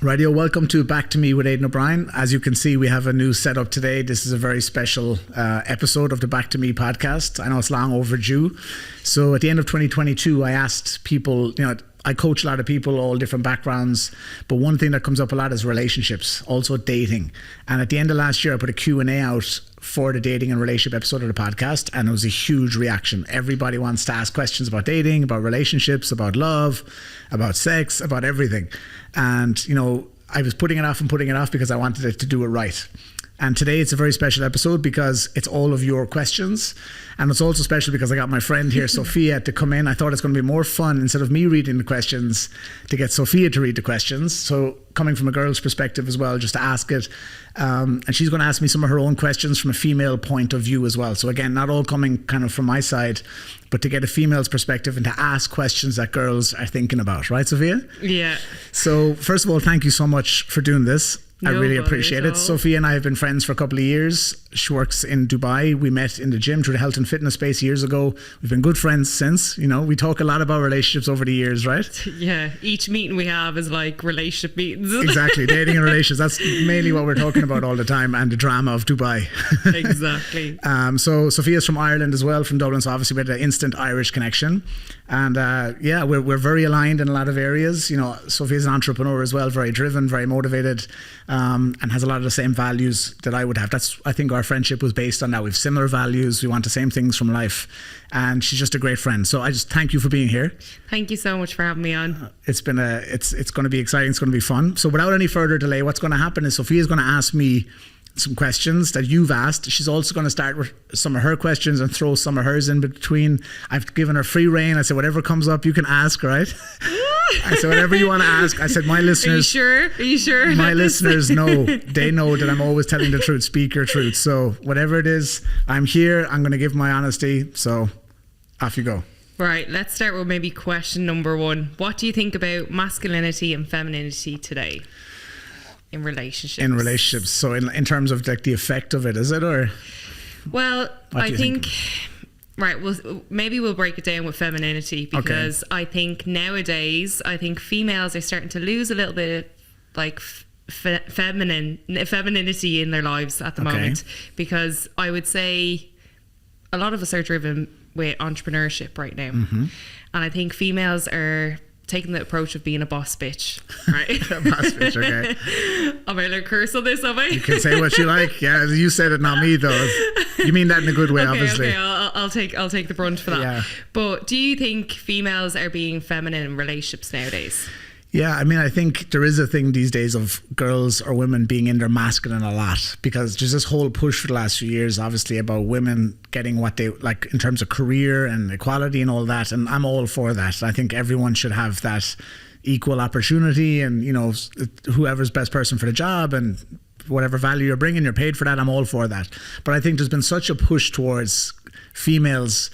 Radio, welcome to Back to Me with Aidan O'Brien. As you can see, we have a new setup today. This is a very special episode of the Back to Me podcast. I know it's long overdue. So at the end of 2022, I asked people, I coach a lot of people, all different backgrounds, but one thing that comes up a lot is relationships, also dating. And at the end of last year, I put a Q&A out for the dating and relationship episode of the podcast, and it was a huge reaction. Everybody wants to ask questions about dating, about relationships, about love, about sex, about everything. And, I was putting it off because I wanted to do it right. And today it's a very special episode because it's all of your questions. And it's also special because I got my friend here, Sophia, to come in. I thought it's going to be more fun, instead of me reading the questions, to get Sophia to read the questions. So coming from a girl's perspective as well, just to ask it. And she's going to ask me some of her own questions from a female point of view as well. So again, not all coming kind of from my side, but to get a female's perspective and to ask questions that girls are thinking about. Right, Sophia? Yeah. So first of all, thank you so much for doing this. I really appreciate it. Sophia and I have been friends for a couple of years. She works in Dubai. We met in the gym through the health and fitness space years ago. We've been good friends since. We talk a lot about relationships over the years, right? Yeah. Each meeting we have is like relationship meetings. Exactly. Dating and relationships. That's mainly what we're talking about all the time, and the drama of Dubai. Exactly. So Sophia's from Ireland as well, from Dublin. So obviously we had an instant Irish connection. And we're very aligned in a lot of areas. Sophia's an entrepreneur as well, very driven, very motivated. And has a lot of the same values that I would have. I think our friendship was based on that. We have similar values. We want the same things from life. And she's just a great friend. So I just thank you for being here. Thank you so much for having me on. It's going to be exciting. It's going to be fun. So without any further delay, what's going to happen is Sophia's going to ask me some questions that you've asked. She's also going to start with some of her questions and throw some of hers in between. I've given her free reign. I said, whatever comes up, you can ask, right? I said, whatever you want to ask. I said, my listeners... Are you sure? My listeners know. They know that I'm always telling the truth. Speak your truth. So whatever it is, I'm here. I'm going to give my honesty. So off you go. Right. Let's start with maybe question number one. What do you think about masculinity and femininity today? In relationships. So in terms of like the effect of it, is it, or? Well, I think right. Well, maybe we'll break it down with femininity, because I think nowadays, females are starting to lose a little bit like femininity in their lives at the moment, because I would say a lot of us are driven with entrepreneurship right now, and I think females are taking the approach of being a boss bitch, right? A boss bitch, okay. Am I allowed to curse on this, am I? You can say what you like. Yeah, you said it, not me though. You mean that in a good way, obviously. Okay, I'll take the brunt for that. Yeah. But do you think females are being feminine in relationships nowadays? Yeah, I think there is a thing these days of girls or women being in their masculine a lot, because there's this whole push for the last few years, obviously, about women getting what they like in terms of career and equality and all that. And I'm all for that. I think everyone should have that equal opportunity, and, whoever's best person for the job and whatever value you're bringing, you're paid for that. I'm all for that. But I think there's been such a push towards females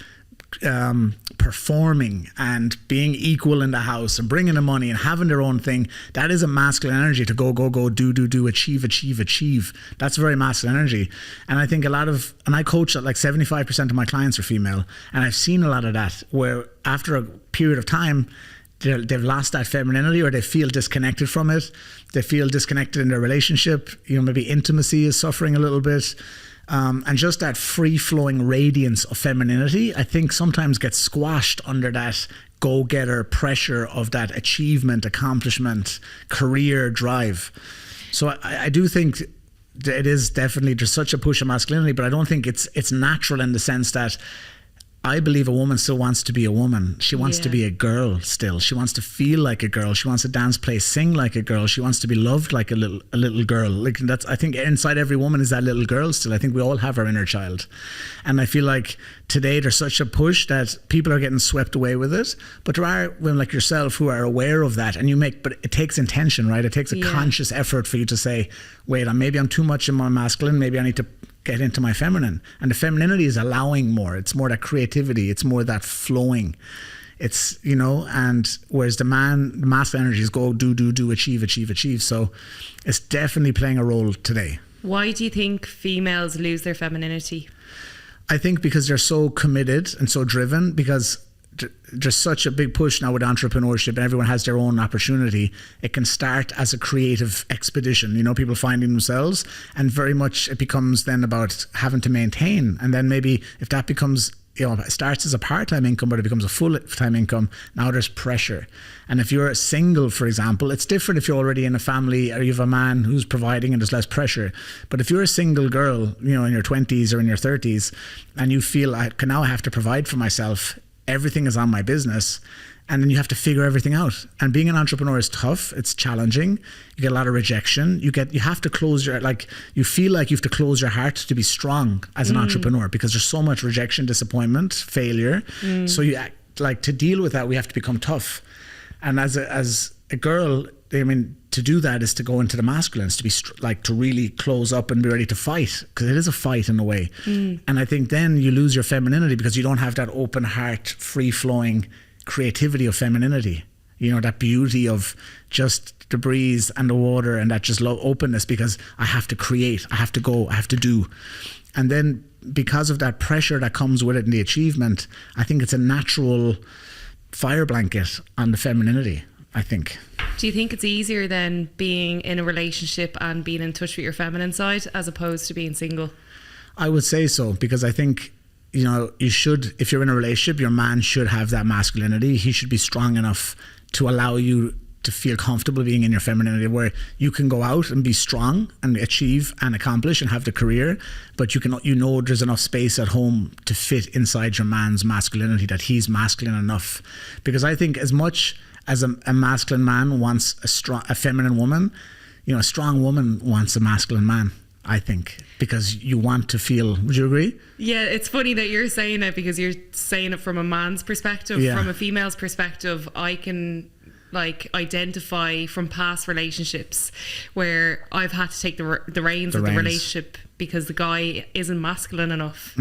performing and being equal in the house and bringing the money and having their own thing. That is a masculine energy, to go, do, achieve. That's very masculine energy. And I think and I coach that like 75% of my clients are female. And I've seen a lot of that, where after a period of time, they've lost that femininity, or they feel disconnected from it. They feel disconnected in their relationship. Maybe intimacy is suffering a little bit. And just that free-flowing radiance of femininity, I think sometimes gets squashed under that go-getter pressure of that achievement, accomplishment, career drive. So I do think it is definitely, there's such a push of masculinity, but I don't think it's natural, in the sense that I believe a woman still wants to be a woman. She wants to be a girl still. She wants to feel like a girl. She wants to dance, play, sing like a girl. She wants to be loved like a little girl. Like I think inside every woman is that little girl still. I think we all have our inner child. And I feel like today there's such a push that people are getting swept away with it. But there are women like yourself who are aware of that, and but it takes intention, right? It takes a conscious effort for you to say, wait, maybe I'm too much in my masculine. Maybe I need to get into my feminine. And the femininity is allowing more. It's more that creativity. It's more that flowing. It's, and whereas the masculine energy is go, do, achieve. So it's definitely playing a role today. Why do you think females lose their femininity? I think because they're so committed and so driven, because there's such a big push now with entrepreneurship, and everyone has their own opportunity. It can start as a creative expedition, you know, people finding themselves, and very much it becomes then about having to maintain. And then maybe if that becomes, you know, it starts as a part-time income, but it becomes a full-time income, now there's pressure. And if you're single, for example, it's different if you're already in a family or you have a man who's providing and there's less pressure. But if you're a single girl, you know, in your 20s or in your 30s, and you feel now I have to provide for myself, everything is on my business, and then you have to figure everything out. And being an entrepreneur is tough. It's challenging. You get a lot of rejection. You have to close your, you feel like you have to close your heart to be strong as an entrepreneur, because there's so much rejection, disappointment, failure. So you act like, to deal with that, we have to become tough. And as a girl, I mean, to do that is to go into the masculines, to be to really close up and be ready to fight, because it is a fight in a way. And I think then you lose your femininity because you don't have that open heart, free flowing creativity of femininity, you know, that beauty of just the breeze and the water, and that just openness, because I have to create, I have to go, I have to do. And then because of that pressure that comes with it and the achievement, I think it's a natural fire blanket on the femininity, I think. Do you think it's easier than being in a relationship and being in touch with your feminine side as opposed to being single? I would say so, because I think, you know, you should, if you're in a relationship, your man should have that masculinity. He should be strong enough to allow you to feel comfortable being in your femininity, where you can go out and be strong and achieve and accomplish and have the career, but you know there's enough space at home to fit inside your man's masculinity, that he's masculine enough. Because I think as much as a masculine man wants a feminine woman, you know, a strong woman wants a masculine man, I think, because you want to feel, would you agree? Yeah, it's funny that you're saying it, because you're saying it from a man's perspective. Yeah. From a female's perspective, I can identify from past relationships where I've had to take the reins of the relationship because the guy isn't masculine enough.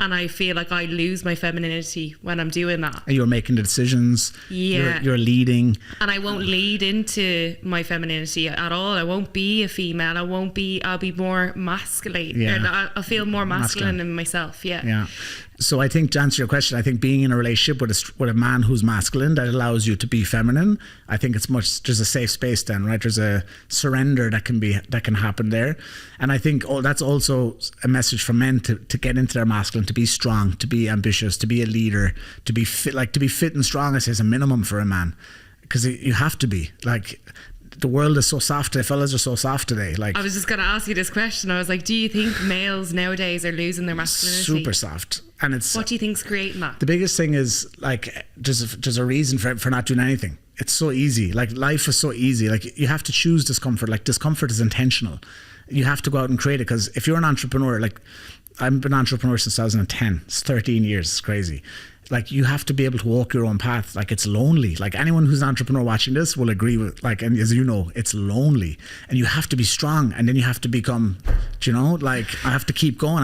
And I feel like I lose my femininity when I'm doing that. You're making the decisions. Yeah. You're leading. And I won't lead into my femininity at all. I won't be a female. I'll be more masculine. Yeah. I'll feel more masculine in myself. Yeah. Yeah. So I think, to answer your question, I think being in a relationship with a man who's masculine, that allows you to be feminine, I think there's a safe space then, right? There's a surrender that can happen there. And I think that's also a message for men to get into their masculine, to be strong, to be ambitious, to be a leader, to be fit and strong, I say, is a minimum for a man, because you have to be. Like, the world is so soft today. Fellas are so soft today. Like, I was just going to ask you this question. I was like, do you think males nowadays are losing their masculinity? Super soft. And what do you think's creating that? The biggest thing is, like, there's a reason for not doing anything. It's so easy. Like, life is so easy. Like, you have to choose discomfort. Like, discomfort is intentional. You have to go out and create it, because if you're an entrepreneur, like, I've been an entrepreneur since 2010. It's 13 years. It's crazy. Like, you have to be able to walk your own path. Like, it's lonely. Like, anyone who's an entrepreneur watching this will agree with, like, and as you know, it's lonely, and you have to be strong, and then you have to become, you know, like, I have to keep going.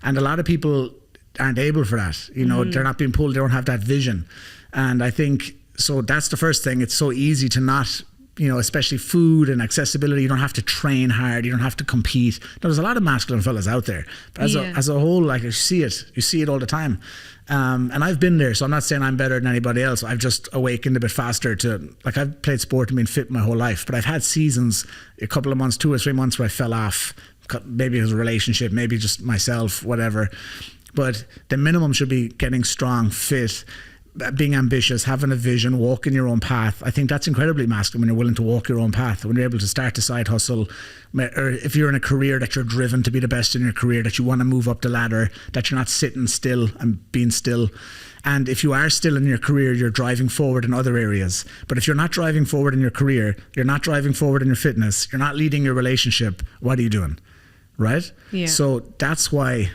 And a lot of people aren't able for that. You know, they're not being pulled. They don't have that vision. And I think, so that's the first thing. It's so easy to not, you know, especially food and accessibility. You don't have to train hard. You don't have to compete. There's a lot of masculine fellas out there. But as a whole, like, you see it all the time. And I've been there, so I'm not saying I'm better than anybody else. I've just awakened a bit faster to, like, I've played sport and been fit my whole life, but I've had seasons, a couple of months, 2 or 3 months, where I fell off. Maybe it was a relationship, maybe just myself, whatever. But the minimum should be getting strong, fit, being ambitious, having a vision, walking your own path. I think that's incredibly masculine, when you're willing to walk your own path, when you're able to start a side hustle, or if you're in a career that you're driven to be the best in your career, that you want to move up the ladder, that you're not sitting still and being still. And if you are still in your career, you're driving forward in other areas. But if you're not driving forward in your career, you're not driving forward in your fitness, you're not leading your relationship, what are you doing? Right? Yeah. So that's why,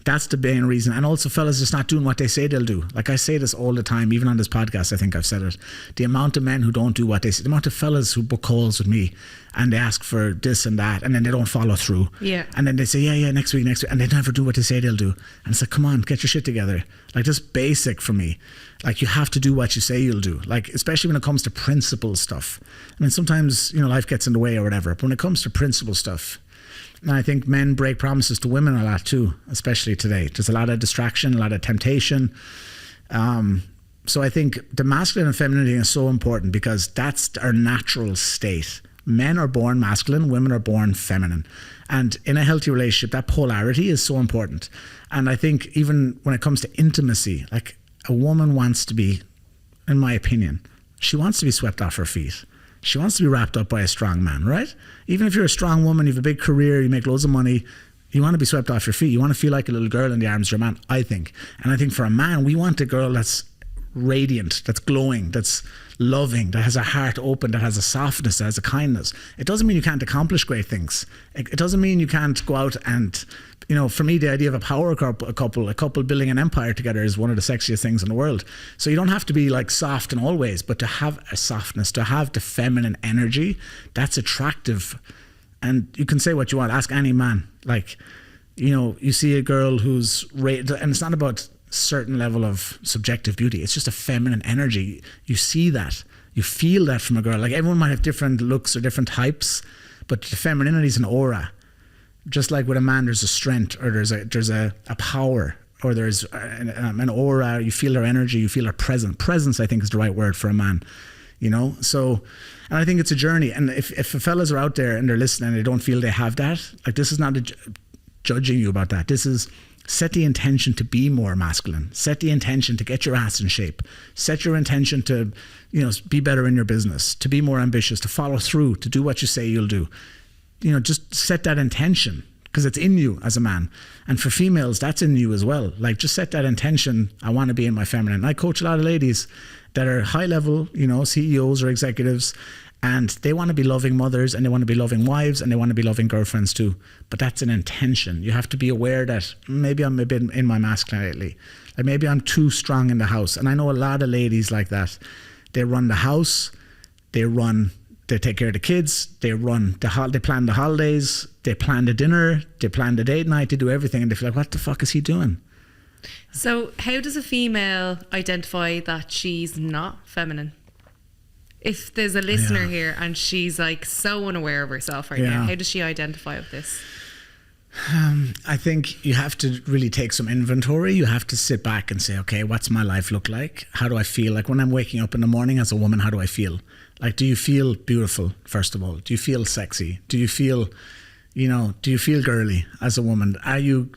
that's the main reason. And also, fellas just not doing what they say they'll do. Like, I say this all the time, even on this podcast, I think I've said it. The amount of men who don't do what they say, the amount of fellas who book calls with me and they ask for this and that, and then they don't follow through. Yeah. And then they say, yeah, next week, and they never do what they say they'll do. And it's like, come on, get your shit together. Like, just basic for me. Like, you have to do what you say you'll do. Like, especially when it comes to principle stuff. I mean, sometimes, you know, life gets in the way or whatever, but when it comes to principle stuff, and I think men break promises to women a lot too, especially today. There's a lot of distraction, a lot of temptation. So I think the masculine and femininity is so important because that's our natural state. Men are born masculine, women are born feminine. And in a healthy relationship, that polarity is so important. And I think even when it comes to intimacy, like a woman wants to be, in my opinion, she wants to be swept off her feet. She wants to be wrapped up by a strong man, right? Even if you're a strong woman, you have a big career, you make loads of money, you want to be swept off your feet. You want to feel like a little girl in the arms of your man, I think. And I think for a man, we want a girl that's radiant, that's glowing, that's loving, that has a heart open, that has a softness, that has a kindness. It doesn't mean you can't accomplish great things. It doesn't mean you can't go out and, you know, for me, the idea of a power couple building an empire together is one of the sexiest things in the world. So you don't have to be like soft in all ways, but to have a softness, to have the feminine energy, that's attractive. And you can say what you want, ask any man. Like, you know, you see a girl who's and it's not about certain level of subjective beauty, it's just a feminine energy. You see that, you feel that from a girl. Like everyone might have different looks or different types, but the femininity is an aura. Just like with a man, there's a strength, or there's a power, or there's an aura. You feel their energy, you feel their presence. I think is the right word for a man, you know. So, and I think it's a journey. And if fellas are out there and they're listening and they don't feel they have that, like, this is not judging you about that. This is set the intention to be more masculine. Set the intention to get your ass in shape. Set your intention to, you know, be better in your business, to be more ambitious, to follow through, to do what you say you'll do. You know, just set that intention because it's in you as a man. And for females, that's in you as well. Like, just set that intention. I want to be in my feminine. I coach a lot of ladies that are high level, you know, CEOs or executives, and they want to be loving mothers, and they want to be loving wives, and they want to be loving girlfriends too. But that's an intention. You have to be aware that maybe I'm a bit in my masculinity lately. Like maybe I'm too strong in the house. And I know a lot of ladies like that. They run the house, they take care of the kids, they plan the holidays, they plan the dinner, they plan the date night, they do everything, and they feel like, what the fuck is he doing? So how does a female identify that she's not feminine? If there's a listener here and she's like so unaware of herself right now, how does she identify with this? I think you have to really take some inventory. You have to sit back and say, okay, what's my life look like? How do I feel? Like when I'm waking up in the morning as a woman, how do I feel? Like, do you feel beautiful, first of all? Do you feel sexy? Do you feel, you know, do you feel girly as a woman? Are you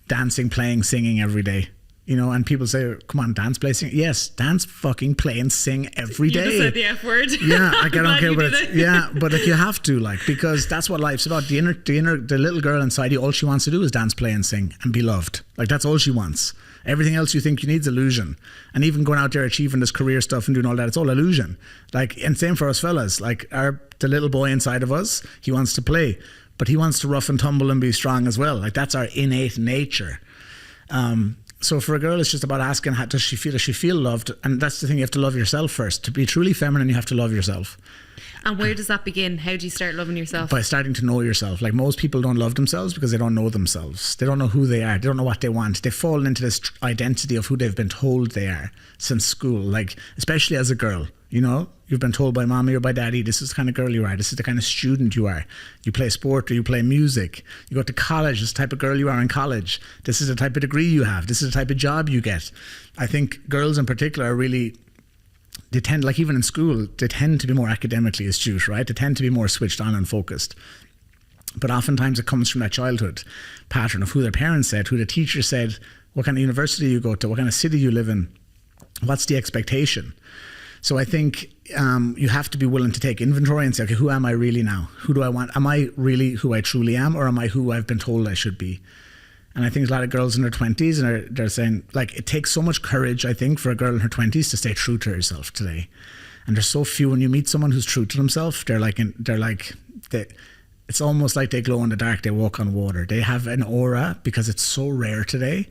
dancing, playing, singing every day? You know, and people say, come on, dance, play, sing. Yes, dance, fucking play and sing every day. You just said the F word. Yeah, like, I don't care what it's, yeah, but like you have to, like, because that's what life's about. The little girl inside you, all she wants to do is dance, play and sing and be loved. Like, that's all she wants. Everything else you think you need is illusion. And even going out there achieving this career stuff and doing all that, it's all illusion. Like, and same for us fellas. Like, the little boy inside of us, he wants to play, but he wants to rough and tumble and be strong as well. Like, that's our innate nature. So for a girl, it's just about asking, how does she feel? Does she feel loved? And that's the thing, you have to love yourself first. To be truly feminine, you have to love yourself. And where does that begin? How do you start loving yourself? By starting to know yourself. Like, most people don't love themselves because they don't know themselves. They don't know who they are. They don't know what they want. They fall into this identity of who they've been told they are since school. Like, especially as a girl, you know, you've been told by mommy or by daddy, this is the kind of girl you are. This is the kind of student you are. You play sport or you play music. You go to college. This is the type of girl you are in college. This is the type of degree you have. This is the type of job you get. I think girls in particular are really, they tend, like even in school, they tend to be more academically astute, right? They tend to be more switched on and focused. But oftentimes it comes from that childhood pattern of who their parents said, who the teacher said, what kind of university you go to, what kind of city you live in, what's the expectation. So I think you have to be willing to take inventory and say, okay, who am I really now? Who do I want? Am I really who I truly am, or am I who I've been told I should be? And I think a lot of girls in their 20s, and they're saying, like, it takes so much courage, I think, for a girl in her 20s to stay true to herself today. And there's so few. When you meet someone who's true to themselves, it's almost like they glow in the dark. They walk on water. They have an aura, because it's so rare today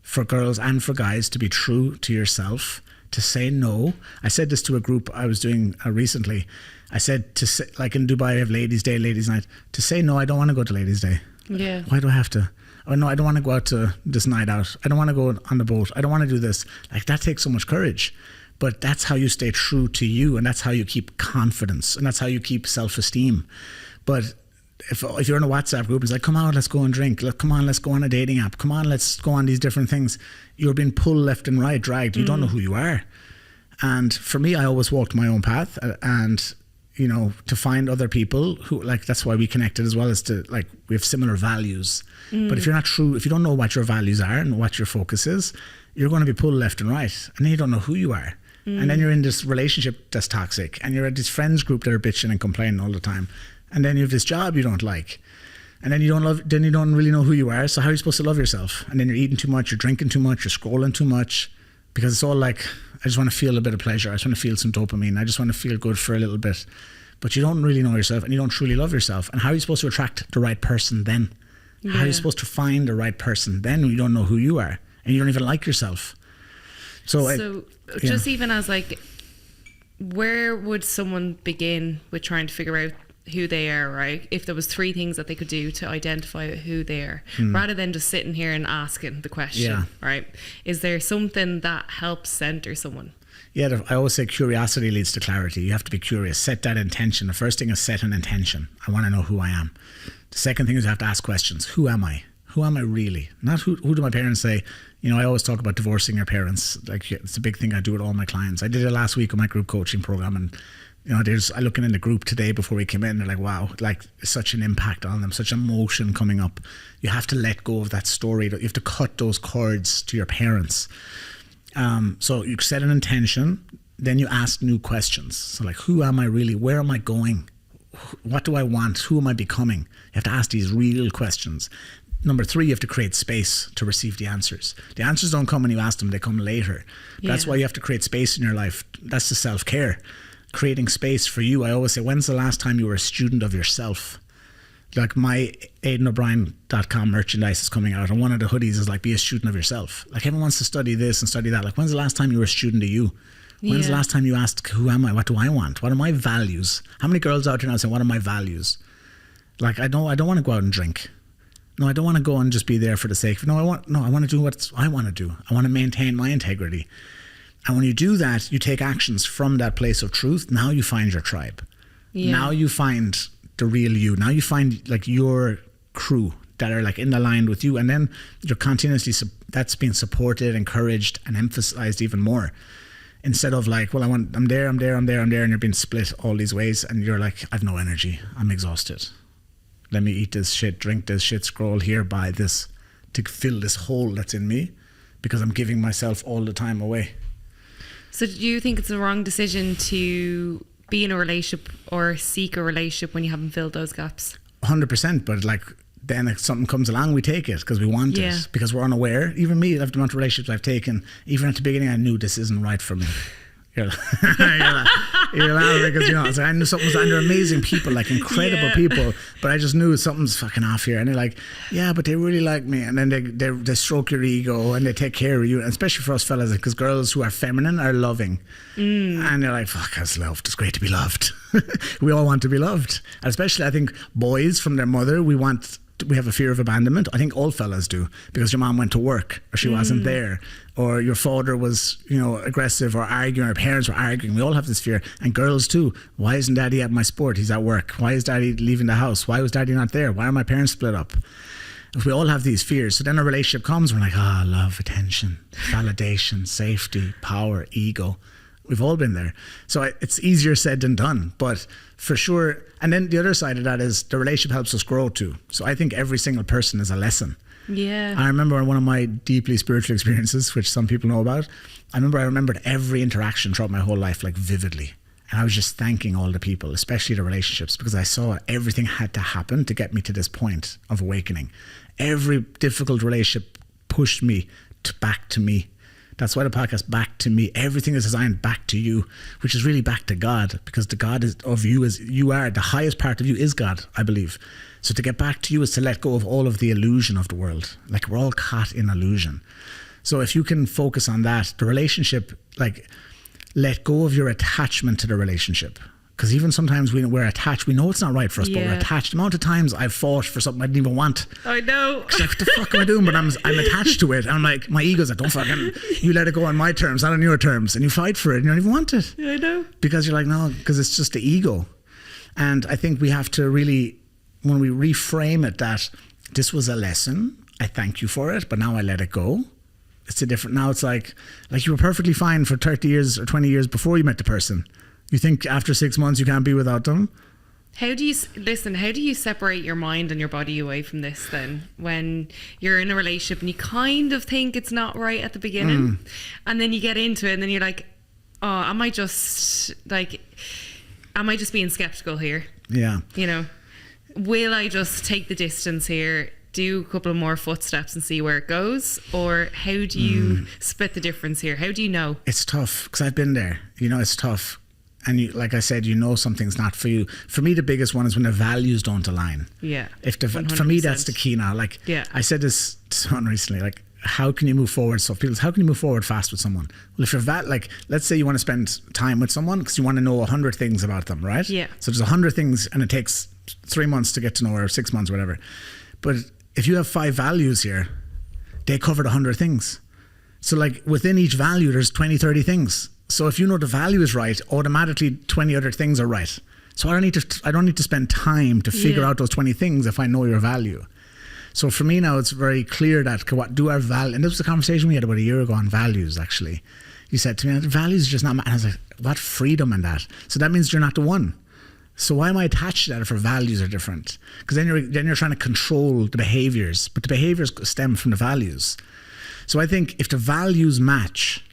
for girls and for guys to be true to yourself, to say no. I said this to a group I was doing recently. I said, to say, like in Dubai, I have ladies' day, ladies' night. To say no, I don't want to go to ladies' day. Yeah. Why do I have to? Oh no, I don't want to go out to this night out. I don't want to go on the boat. I don't want to do this. Like, that takes so much courage. But that's how you stay true to you, and that's how you keep confidence, and that's how you keep self-esteem. But if you're in a WhatsApp group, it's like, come on, let's go and drink. Come on, let's go on a dating app. Come on, let's go on these different things. You're being pulled left and right, dragged. You don't know who you are. And for me, I always walked my own path, and you know, to find other people who, like, that's why we connected as well, as to, like, we have similar values. But if you're not true, if you don't know what your values are and what your focus is, you're going to be pulled left and right, and then you don't know who you are. And then you're in this relationship that's toxic, and you're at this friends group that are bitching and complaining all the time, and then you have this job you don't like, and then you don't really know who you are. So how are you supposed to love yourself? And then you're eating too much, you're drinking too much, you're scrolling too much, because it's all like, I just want to feel a bit of pleasure, I just want to feel some dopamine, I just want to feel good for a little bit. But you don't really know yourself, and you don't truly love yourself. And how are you supposed to attract the right person then? How are you supposed to find the right person then when you don't know who you are and you don't even like yourself? So just even as, like, where would someone begin with trying to figure out who they are, right? If there was 3 things that they could do to identify who they are, rather than just sitting here and asking the question, right? Is there something that helps center someone? Yeah, I always say curiosity leads to clarity. You have to be curious. Set that intention. The first thing is set an intention. I want to know who I am. The second thing is you have to ask questions. Who am I? Who am I really? Not who do my parents say? You know, I always talk about divorcing your parents. Like, it's a big thing I do with all my clients. I did it last week on my group coaching program, and you know, I looking in the group today before we came in, they're like, wow, like, such an impact on them, such emotion coming up. You have to let go of that story. You have to cut those cords to your parents. So you set an intention, then you ask new questions. So, like, who am I really? Where am I going? What do I want? Who am I becoming? You have to ask these real questions. Number 3, you have to create space to receive the answers. The answers don't come when you ask them, they come later. That's why you have to create space in your life. That's the self-care. Creating space for you. I always say, when's the last time you were a student of yourself? Like, my AidanO'Brien.com merchandise is coming out, and one of the hoodies is like, be a student of yourself. Like, everyone wants to study this and study that. Like, when's the last time you were a student of you? When's the last time you asked, who am I? What do I want? What are my values? How many girls out there now saying, what are my values? Like, I don't want to go out and drink. No, I don't want to go and just be there for the sake of, I want to do what I want to do. I want to maintain my integrity. And when you do that, you take actions from that place of truth. Now you find your tribe. Now you find the real you. Now you find, like, your crew that are, like, in the line with you, and then you're continuously that's being supported, encouraged, and emphasized even more, instead of like, well, I'm there, and you're being split all these ways, and you're like, I've no energy, I'm exhausted, let me eat this shit, drink this shit, scroll here, buy this, to fill this hole that's in me, because I'm giving myself all the time away. So do you think it's a wrong decision to be in a relationship or seek a relationship when you haven't filled those gaps? 100%, but, like, then if something comes along, we take it because we want it, because we're unaware. Even me, the amount of relationships I've taken, even at the beginning, I knew this isn't right for me. You're laughing because, you know, I knew something was under amazing people, like incredible people, but I just knew something's fucking off here. And they're like, yeah, but they really like me. And then they stroke your ego and they take care of you, and especially for us fellas, because girls who are feminine are loving. And they're like, fuck, I was loved. It's great to be loved. We all want to be loved. And especially, I think, boys from their mother, we have a fear of abandonment. I think all fellas do, because your mom went to work or she wasn't there, or your father was, you know, aggressive or arguing, or parents were arguing. We all have this fear. And girls too. Why isn't daddy at my sport? He's at work. Why is daddy leaving the house? Why was daddy not there? Why are my parents split up? We all have these fears. So then a relationship comes, we're like, love, attention, validation, safety, power, ego. We've all been there. So it's easier said than done, but for sure. And then the other side of that is the relationship helps us grow too. So I think every single person is a lesson. Yeah. I remember one of my deeply spiritual experiences, which some people know about. I remembered every interaction throughout my whole life, like, vividly. And I was just thanking all the people, especially the relationships, because I saw everything had to happen to get me to this point of awakening. Every difficult relationship pushed me back to me. That's why the podcast, Back to Me. Everything is designed back to you, which is really back to God, because the God of you is, you are, the highest part of you is God, I believe. So to get back to you is to let go of all of the illusion of the world. Like, we're all caught in illusion. So if you can focus on that, the relationship, like, let go of your attachment to the relationship. Because even sometimes we're attached, we know it's not right for us, but we're attached. The amount of times I've fought for something I didn't even want. I know. Like, what the fuck am I doing? But I'm attached to it. And I'm like, my ego's like, don't fucking, you let it go on my terms, not on your terms. And you fight for it and you don't even want it. I know. Because you're like, no, because it's just the ego. And I think we have to really, when we reframe it that this was a lesson, I thank you for it, but now I let it go. It's a different, now it's like you were perfectly fine for 30 years or 20 years before you met the person. You think after 6 months you can't be without them? How do you separate your mind and your body away from this then? When you're in a relationship and you kind of think it's not right at the beginning, and then you get into it and then you're like, oh, am I just being skeptical here? Yeah. You know, will I just take the distance here, do a couple of more footsteps and see where it goes? Or how do you split the difference here? How do you know? It's tough because I've been there. You know, it's tough. And you, like I said, you know something's not for you. For me, the biggest one is when the values don't align. Yeah. For me, that's the key now. Like, I said this to someone recently, like, how can you move forward? So people say, how can you move forward fast with someone? Well, if you're like, let's say you want to spend time with someone because you want to know 100 things about them, right? Yeah. So there's 100 things and it takes 3 months to get to know her, or 6 months, whatever. But if you have 5 values here, they covered 100 things. So like within each value, there's 20, 30 things. So if you know the value is right, automatically 20 other things are right. So I don't need to spend time to figure out those 20 things if I know your value. So for me now, it's very clear that what do our value, and this was a conversation we had about a year ago on values actually. You said to me, values are just not, and I was like, what freedom in that? So that means you're not the one. So why am I attached to that if our values are different? Because then you're trying to control the behaviors, but the behaviors stem from the values. So I think if the values match,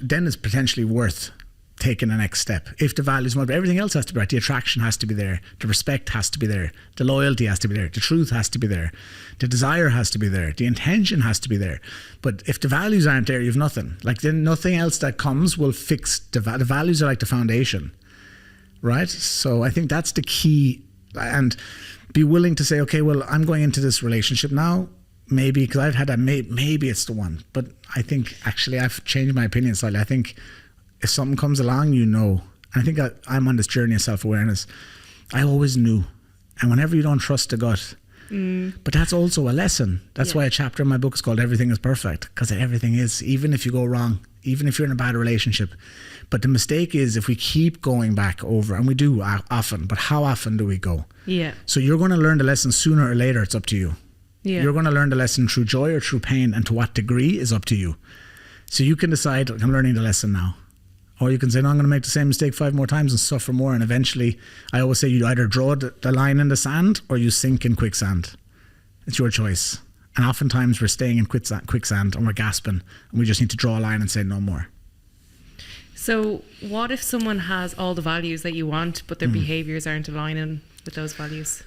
then it's potentially worth taking the next step. If the values, but everything else has to be right. The attraction has to be there. The respect has to be there. The loyalty has to be there. The truth has to be there. The desire has to be there. The intention has to be there. But if the values aren't there, you've nothing. Like then nothing else that comes will fix the values are like the foundation, right? So I think that's the key, and be willing to say, okay, well, I'm going into this relationship now. Maybe because I've had that, maybe it's the one. But I think actually I've changed my opinion slightly. I think if something comes along, you know. I think I'm on this journey of self-awareness. I always knew. And whenever you don't trust the gut, but that's also a lesson. That's why a chapter in my book is called Everything is Perfect, because everything is, even if you go wrong, even if you're in a bad relationship. But the mistake is if we keep going back over, and we do often, but how often do we go? Yeah. So you're going to learn the lesson sooner or later. It's up to you. Yeah. You're going to learn the lesson through joy or through pain, and to what degree is up to you. So you can decide, I'm learning the lesson now. Or you can say, no, I'm going to make the same mistake 5 more times and suffer more. And eventually, I always say you either draw the line in the sand or you sink in quicksand. It's your choice. And oftentimes we're staying in quicksand and we're gasping, and we just need to draw a line and say no more. So what if someone has all the values that you want, but their behaviours aren't aligning with those values?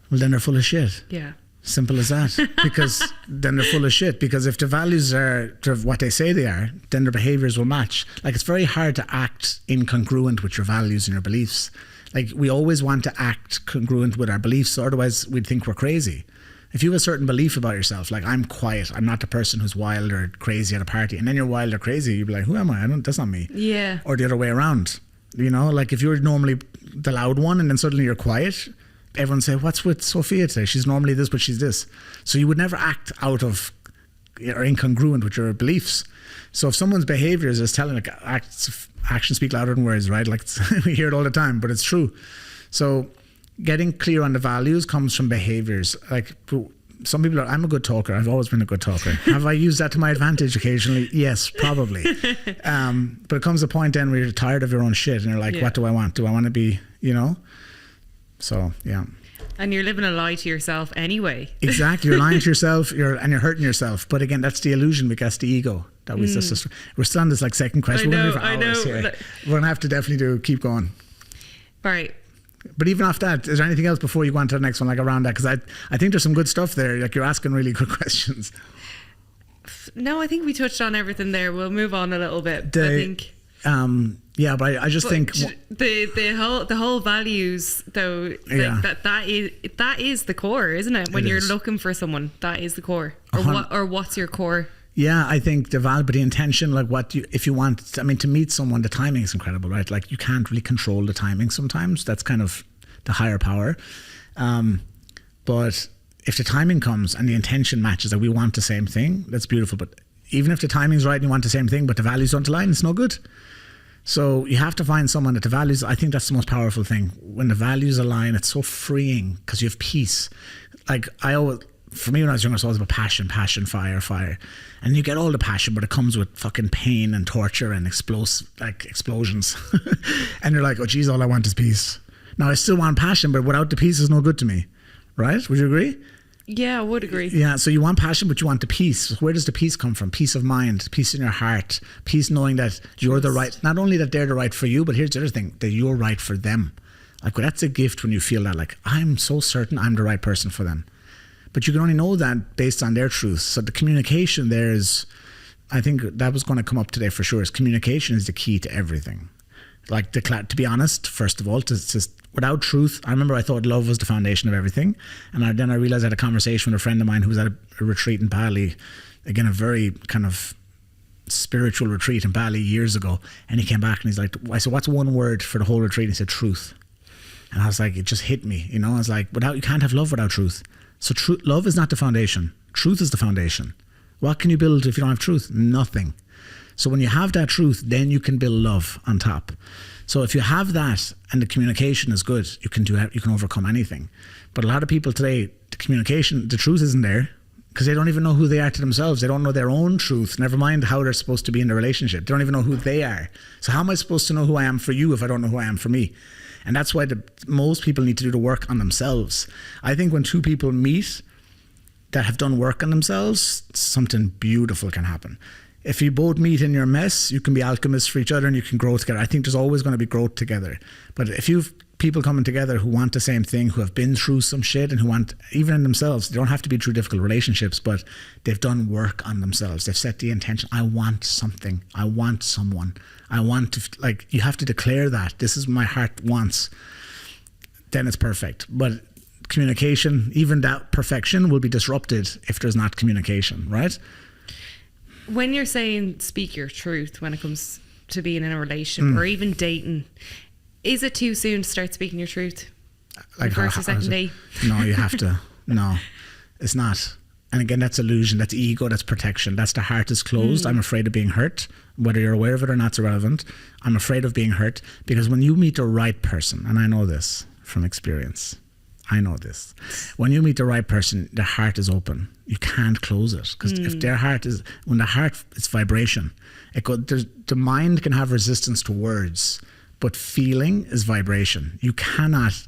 Well, then they're full of shit. Yeah. Simple as that. Because then they're full of shit. Because if the values are what they say they are, then their behaviours will match. Like, it's very hard to act incongruent with your values and your beliefs. Like, we always want to act congruent with our beliefs, so otherwise we'd think we're crazy. If you have a certain belief about yourself, like, I'm quiet, I'm not the person who's wild or crazy at a party, and then you're wild or crazy, you'd be like, who am I? That's not me. Yeah. Or the other way around. You know, like if you're normally the loud one and then suddenly you're quiet, everyone say, what's with Sophia today? She's normally this, but she's this. So you would never act out of or incongruent with your beliefs. So if someone's behaviors is telling, like, actions speak louder than words, right? Like, we hear it all the time, but it's true. So getting clear on the values comes from behaviors. Like, some people I'm a good talker. I've always been a good talker. Have I used that to my advantage occasionally? Yes, probably. But it comes a point then where you're tired of your own shit and you're like, what do I want? Do I want to be, you know? So, yeah. And you're living a lie to yourself anyway. Exactly. You're lying to yourself, you're hurting yourself. But again, that's the illusion, because the ego. That we just, we're still on this like second question. We're going to have to definitely keep going. Right. But even off that, is there anything else before you go on to the next one, like around that? Because I think there's some good stuff there. Like, you're asking really good questions. No, I think we touched on everything there. We'll move on a little bit. I think. Yeah, but I just think the whole values though, that is the core, isn't it? When you're looking for someone, that is the core. Or what's your core? Yeah, I think but the intention, like if you want, I mean, to meet someone, the timing is incredible, right? Like, you can't really control the timing sometimes. That's kind of the higher power. But if the timing comes and the intention matches, that we want the same thing, that's beautiful. But even if the timing's right and you want the same thing, but the values don't align, it's no good. So you have to find someone that the values, I think that's the most powerful thing. When the values align, it's so freeing because you have peace. Like for me when I was younger, it's always about passion, fire. And you get all the passion, but it comes with fucking pain and torture and explosions. And you're like, oh geez, all I want is peace. Now I still want passion, but without the peace is no good to me. Right? Would you agree? Yeah, I would agree. Yeah, so you want passion, but you want the peace. Where does the peace come from? Peace of mind, peace in your heart, peace knowing that you're the right, not only that they're the right for you, but here's the other thing, that you're right for them. Like, well, that's a gift when you feel that, like, I'm so certain I'm the right person for them. But you can only know that based on their truth. So the communication there is, I think that was going to come up today for sure, is communication is the key to everything. Like, to be honest, first of all, without truth, I remember I thought love was the foundation of everything. And then I realized I had a conversation with a friend of mine who was at a retreat in Bali, again, a very kind of spiritual retreat in Bali years ago. And he came back and he's like, I said, what's one word for the whole retreat? And he said, truth. And I was like, it just hit me, you know, I was like, you can't have love without truth. So love is not the foundation. Truth is the foundation. What can you build if you don't have truth? Nothing. So when you have that truth, then you can build love on top. So if you have that and the communication is good, you can overcome anything. But a lot of people today, the truth isn't there because they don't even know who they are to themselves. They don't know their own truth, never mind how they're supposed to be in the relationship. They don't even know who they are. So how am I supposed to know who I am for you if I don't know who I am for me? And that's why most people need to do the work on themselves. I think when two people meet that have done work on themselves, something beautiful can happen. If you both meet in your mess, you can be alchemists for each other and you can grow together. I think there's always going to be growth together. But if you've people coming together who want the same thing, who have been through some shit and who want, even in themselves, they don't have to be through difficult relationships, but they've done work on themselves. They've set the intention, I want something. I want someone. I want to, like, you have to declare that. This is what my heart wants. Then it's perfect. But communication, even that perfection will be disrupted if there's not communication, right? When you're saying speak your truth when it comes to being in a relationship or even dating, is it too soon to start speaking your truth? Like first or second day? No, you have to. No, it's not. And again, that's illusion, that's ego, that's protection. That's the heart is closed. I'm afraid of being hurt. Whether you're aware of it or not, it's irrelevant. I'm afraid of being hurt because when you meet the right person, and I know this from experience, I know this. When you meet the right person, the heart is open. You can't close it because if their heart is, when the heart is vibration, the mind can have resistance to words, but feeling is vibration. You cannot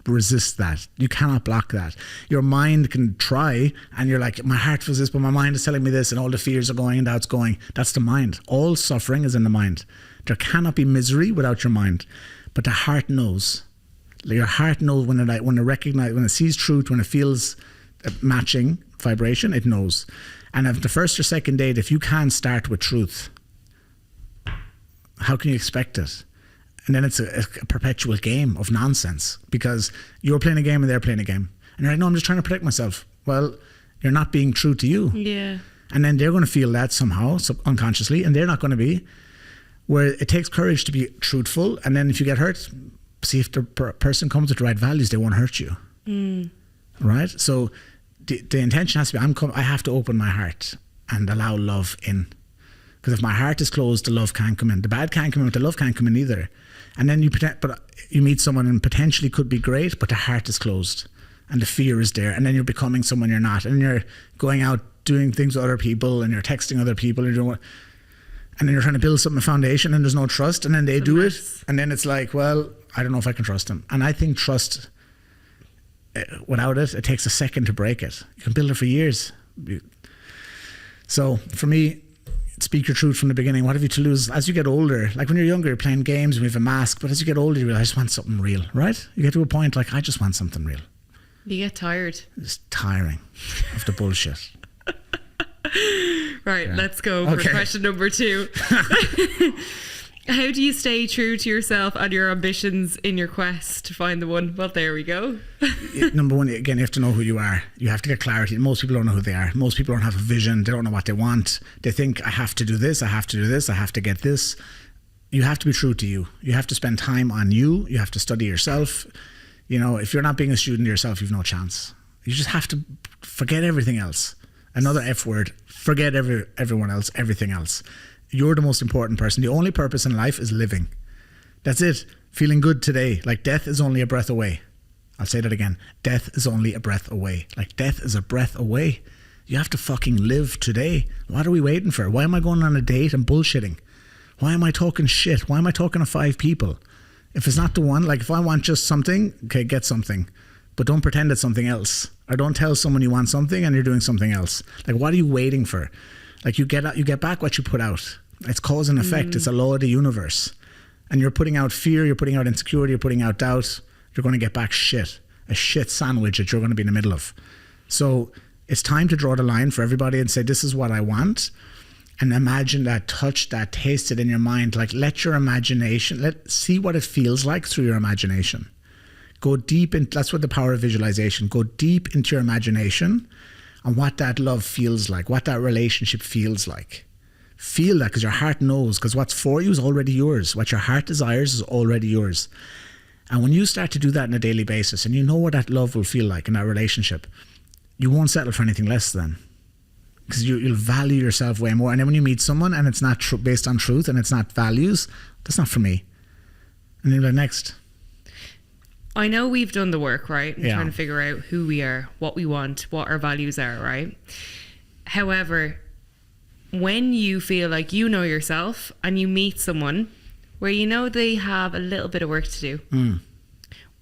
resist that. You cannot block that. Your mind can try and you're like, my heart feels this, but my mind is telling me this and all the fears are going and doubts going. That's the mind. All suffering is in the mind. There cannot be misery without your mind, but the heart knows. Your heart knows when it sees truth, when it feels matching vibration, it knows. And if the first or second date, if you can't start with truth, how can you expect it? And then it's a perpetual game of nonsense because you're playing a game and they're playing a game. And you're like, no, I'm just trying to protect myself. Well, you're not being true to you. Yeah. And then they're going to feel that somehow, unconsciously, and they're not going to be. Where it takes courage to be truthful. And then if you get hurt, see if the person comes with the right values, they won't hurt you. Right? So the intention has to be, I have to open my heart and allow love in. Because if my heart is closed, the love can't come in. The bad can't come in, but the love can't come in either. And then you meet someone and potentially could be great, but the heart is closed and the fear is there. And then you're becoming someone you're not. And you're going out doing things with other people and you're texting other people and then you're trying to build something, a foundation, and there's no trust. And then they do it. And then it's like, well, I don't know if I can trust them. And I think trust, without it, it takes a second to break it. You can build it for years. So for me, speak your truth from the beginning. What have you to lose? As you get older, like when you're younger, you're playing games and we have a mask, but as you get older, you realize, I just want something real, right? You get to a point like, I just want something real. You get tired. It's tiring of the bullshit. Right, yeah. Let's go for question number 2. How do you stay true to yourself and your ambitions in your quest to find the one? Well, there we go. Number one, again, you have to know who you are. You have to get clarity. Most people don't know who they are. Most people don't have a vision. They don't know what they want. They think, I have to do this, I have to do this, I have to get this. You have to be true to you. You have to spend time on you. You have to study yourself. You know, if you're not being a student yourself, you've no chance. You just have to forget everything else. Another F word, forget everyone else, everything else. You're the most important person. The only purpose in life is living. That's it. Feeling good today. Like death is only a breath away. I'll say that again. Death is only a breath away. Like death is a breath away. You have to fucking live today. What are we waiting for? Why am I going on a date and bullshitting? Why am I talking shit? Why am I talking to 5 people? If it's not the one, like if I want just something, okay, get something. But don't pretend it's something else. Or don't tell someone you want something and you're doing something else. Like what are you waiting for? Like you get back what you put out. It's cause and effect. It's a law of the universe. And you're putting out fear, you're putting out insecurity, you're putting out doubt. You're going to get back shit. A shit sandwich that you're going to be in the middle of. So it's time to draw the line for everybody and say, this is what I want. And imagine that, touch that, taste it in your mind. Like let your imagination, see what it feels like through your imagination. Go deep in, that's what the power of visualization. Go deep into your imagination and what that love feels like, what that relationship feels like. Feel that because your heart knows, because what's for you is already yours. What your heart desires is already yours. And when you start to do that on a daily basis and you know what that love will feel like in that relationship, you won't settle for anything less than. Because you'll value yourself way more. And then when you meet someone and it's not based on truth and it's not values, that's not for me. And then you're like, next. I know we've done the work, right? Yeah. Trying to figure out who we are, what we want, what our values are, right? However, when you feel like you know yourself and you meet someone where you know they have a little bit of work to do,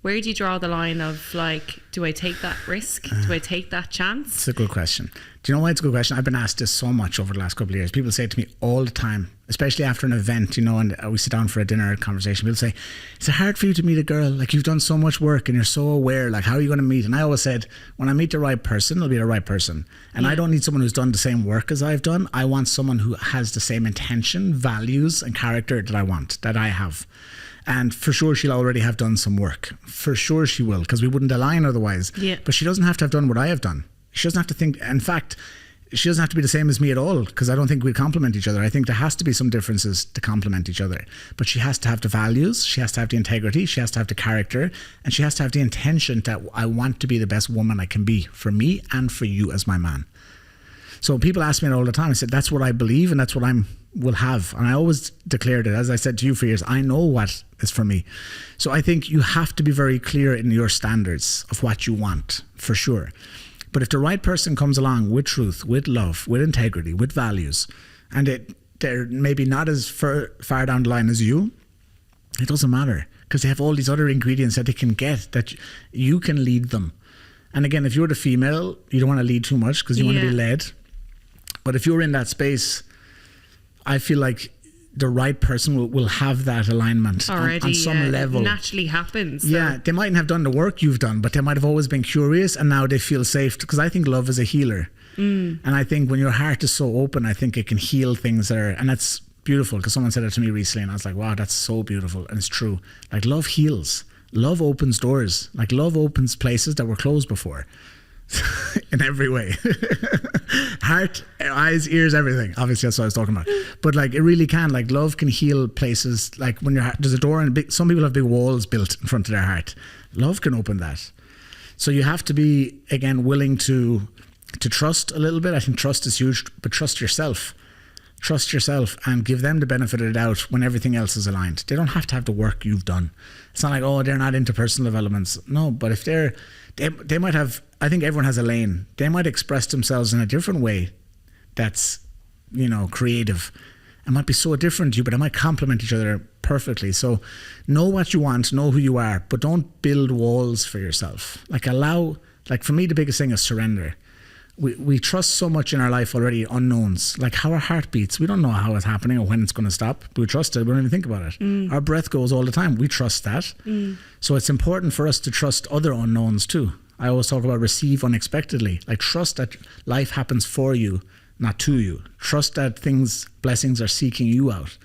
where do you draw the line of like, do I take that risk? Do I take that chance? It's a good question. Do you know why it's a good question? I've been asked this so much over the last couple of years. People say it to me all the time, especially after an event, you know, and we sit down for a dinner conversation. People say, is it hard for you to meet a girl? Like you've done so much work and you're so aware, like how are you going to meet? And I always said, when I meet the right person, it'll be the right person. And I don't need someone who's done the same work as I've done. I want someone who has the same intention, values and character that I want, that I have. And for sure she'll already have done some work. For sure she will, because we wouldn't align otherwise. Yeah. But she doesn't have to have done what I have done. She doesn't have to think, in fact, she doesn't have to be the same as me at all, because I don't think we complement each other. I think there has to be some differences to complement each other. But she has to have the values, she has to have the integrity, she has to have the character, and she has to have the intention that I want to be the best woman I can be for me and for you as my man. So people ask me it all the time. I said, that's what I believe and that's what will have. And I always declared it, as I said to you for years, I know what is for me. So I think you have to be very clear in your standards of what you want, for sure. But if the right person comes along with truth, with love, with integrity, with values, and they're maybe not as far down the line as you, it doesn't matter, because they have all these other ingredients that they can get, that you can lead them. And again, if you're the female, you don't want to lead too much because you want to be led. But if you're in that space, I feel like the right person will have that alignment already, on some level. It naturally happens. So. Yeah, they mightn't have done the work you've done, but they might have always been curious and now they feel safe, because I think love is a healer. And I think when your heart is so open, I think it can heal things and that's beautiful, because someone said it to me recently and I was like, wow, that's so beautiful. And it's true. Like love heals. Love opens doors. Like love opens places that were closed before. In every way. Heart, eyes, ears, everything. Obviously that's what I was talking about. But like it really can, like love can heal places. Like when there's a door and some people have big walls built in front of their heart. Love can open that. So you have to be, again, willing to trust a little bit. I think trust is huge, but trust yourself. Trust yourself and give them the benefit of the doubt when everything else is aligned. They don't have to have the work you've done. It's not like, oh, they're not into personal developments. No, but if they might have, I think everyone has a lane. They might express themselves in a different way that's, creative. It might be so different to you, but it might complement each other perfectly. So know what you want, know who you are, but don't build walls for yourself. Like for me, the biggest thing is surrender. We trust so much in our life already, unknowns, like how our heart beats. We don't know how it's happening or when it's going to stop. We trust it. We don't even think about it. Our breath goes all the time. We trust that. So it's important for us to trust other unknowns too. I always talk about receive unexpectedly. Like trust that life happens for you, not to you. Trust that blessings are seeking you out.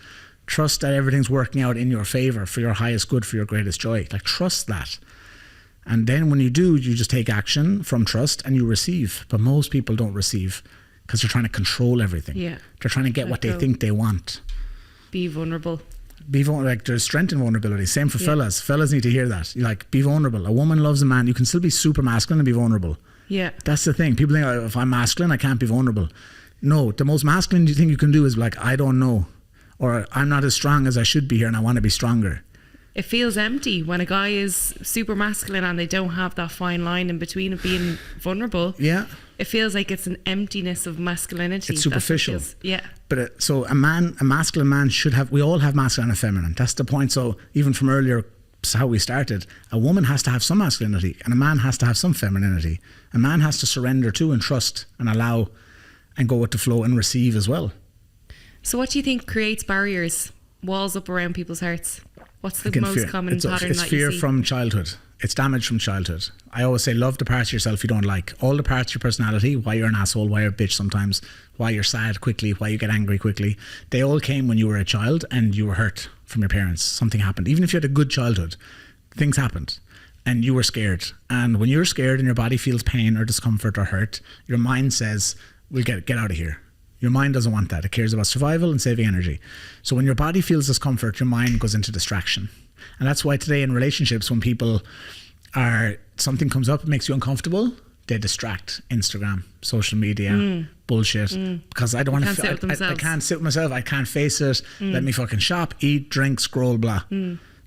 Trust that everything's working out in your favor for your highest good, for your greatest joy. Like trust that. And then when you do, you just take action from trust and you receive. But most people don't receive because they're trying to control everything. Yeah. They're trying to get what they think they want. Be vulnerable. Like there's strength in vulnerability. Same for fellas. Fellas need to hear that. Like be vulnerable. A woman loves a man. You can still be super masculine and be vulnerable. Yeah. That's the thing. People think, oh, if I'm masculine, I can't be vulnerable. No, the most masculine thing you can do is be like, I don't know, or I'm not as strong as I should be here and I want to be stronger. It feels empty when a guy is super masculine and they don't have that fine line in between of being vulnerable. Yeah. It feels like it's an emptiness of masculinity. It's superficial. Yeah. But so a masculine man should have, we all have masculine and feminine. That's the point. So even from earlier, how we started, a woman has to have some masculinity and a man has to have some femininity. A man has to surrender to and trust and allow and go with the flow and receive as well. So what do you think creates barriers, walls up around people's hearts? What's the most common pattern it's that fear you see? from childhood. It's damage from childhood. I always say love the parts of yourself you don't like. All the parts of your personality, why you're an asshole, why you're a bitch sometimes, why you're sad quickly, why you get angry quickly. They all came when you were a child and you were hurt from your parents. Something happened. Even if you had a good childhood, things happened and you were scared. And when you're scared and your body feels pain or discomfort or hurt, your mind says, we'll get out of here. Your mind doesn't want that. It cares about survival and saving energy. So when your body feels discomfort, your mind goes into distraction. And that's why today in relationships, when people something comes up, it makes you uncomfortable, they distract. Instagram, social media, bullshit. Because I don't want to, I can't sit with myself. I can't face it. Let me fucking shop, eat, drink, scroll, blah.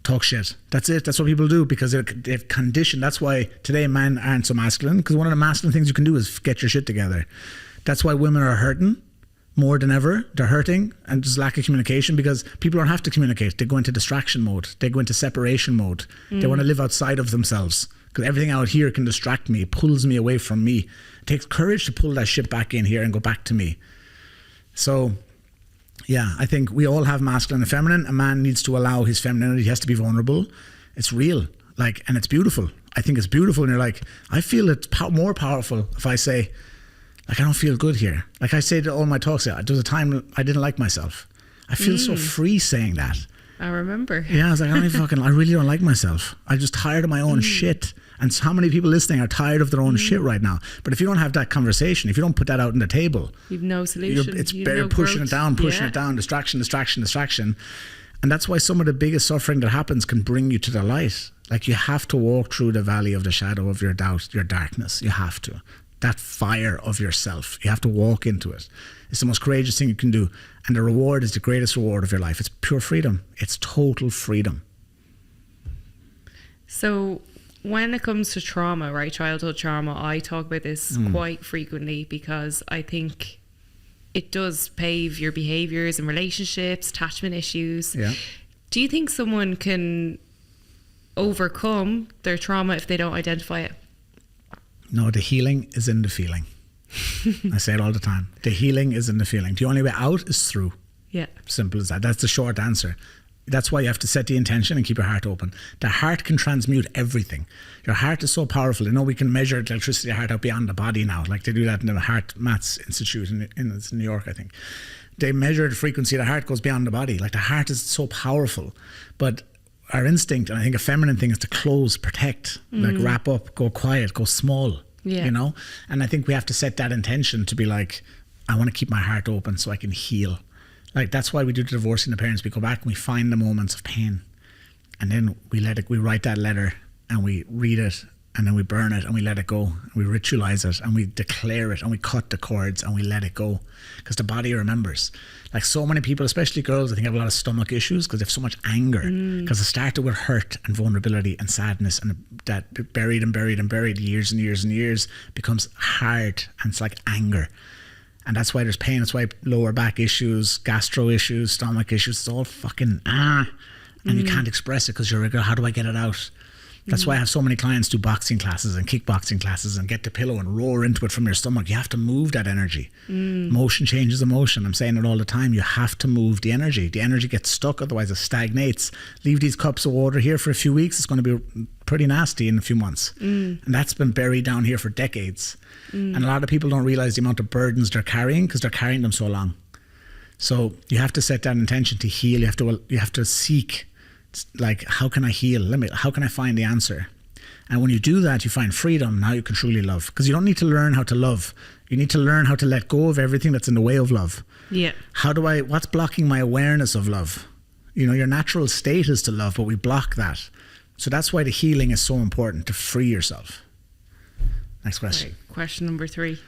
Talk shit. That's it. That's what people do because they've conditioned. That's why today men aren't so masculine, because one of the masculine things you can do is get your shit together. That's why women are hurting more than ever. They're hurting and there's lack of communication because people don't have to communicate. They go into distraction mode. They go into separation mode. They want to live outside of themselves because everything out here can distract me. It pulls me away from me. It takes courage to pull that shit back in here and go back to me. So yeah, I think we all have masculine and feminine. A man needs to allow his femininity. He has to be vulnerable. It's real, and it's beautiful. I think it's beautiful. And you're like, I feel it's more powerful if I say, I don't feel good here. Like I say to all my talks, there was a time I didn't like myself. I feel so free saying that. I remember. Yeah, I was like, I really don't like myself. I'm just tired of my own shit. And so how many people listening are tired of their own shit right now? But if you don't have that conversation, if you don't put that out on the table, you've no solution. It's better pushing it down, distraction. And that's why some of the biggest suffering that happens can bring you to the light. Like you have to walk through the valley of the shadow of your doubt, your darkness. You have to. That fire of yourself. You have to walk into it. It's the most courageous thing you can do. And the reward is the greatest reward of your life. It's pure freedom. It's total freedom. So when it comes to trauma, right, childhood trauma, I talk about this quite frequently because I think it does pave your behaviours and relationships, attachment issues. Yeah. Do you think someone can overcome their trauma if they don't identify it? No, the healing is in the feeling. I say it all the time. The healing is in the feeling. The only way out is through. Yeah. Simple as that. That's the short answer. That's why you have to set the intention and keep your heart open. The heart can transmute everything. Your heart is so powerful. You know, we can measure the electricity of the heart out beyond the body now. Like they do that in the Heart Maths Institute in New York, I think. They measure the frequency of the heart goes beyond the body. Like the heart is so powerful. But our instinct, and I think a feminine thing, is to close, protect, like wrap up, go quiet, go small, you know? And I think we have to set that intention to be like, I want to keep my heart open so I can heal. Like that's why we do the divorcing the parents. We go back and we find the moments of pain and then we write that letter and we read it and then we burn it and we let it go. And we ritualize it and we declare it and we cut the cords and we let it go because the body remembers. Like so many people, especially girls, I think have a lot of stomach issues because they have so much anger because it started with hurt and vulnerability and sadness, and that buried years and years and years becomes hard, and it's like anger. And that's why there's pain. That's why lower back issues, gastro issues, stomach issues, it's all fucking and you can't express it because you're like, how do I get it out? That's why I have so many clients do boxing classes and kickboxing classes and get the pillow and roar into it from your stomach. You have to move that energy. Motion changes emotion. I'm saying it all the time. You have to move the energy. The energy gets stuck, otherwise it stagnates. Leave these cups of water here for a few weeks. It's going to be pretty nasty in a few months. And that's been buried down here for decades. And a lot of people don't realize the amount of burdens they're carrying because they're carrying them so long. So you have to set that intention to heal. You have to seek, like, how can I heal? How can I find the answer? And when you do that, you find freedom. Now you can truly love, because you don't need to learn how to love. You need to learn how to let go of everything that's in the way of love. Yeah. What's blocking my awareness of love? You know, your natural state is to love, but we block that. So that's why the healing is so important, to free yourself. Next question. Right, question number 3.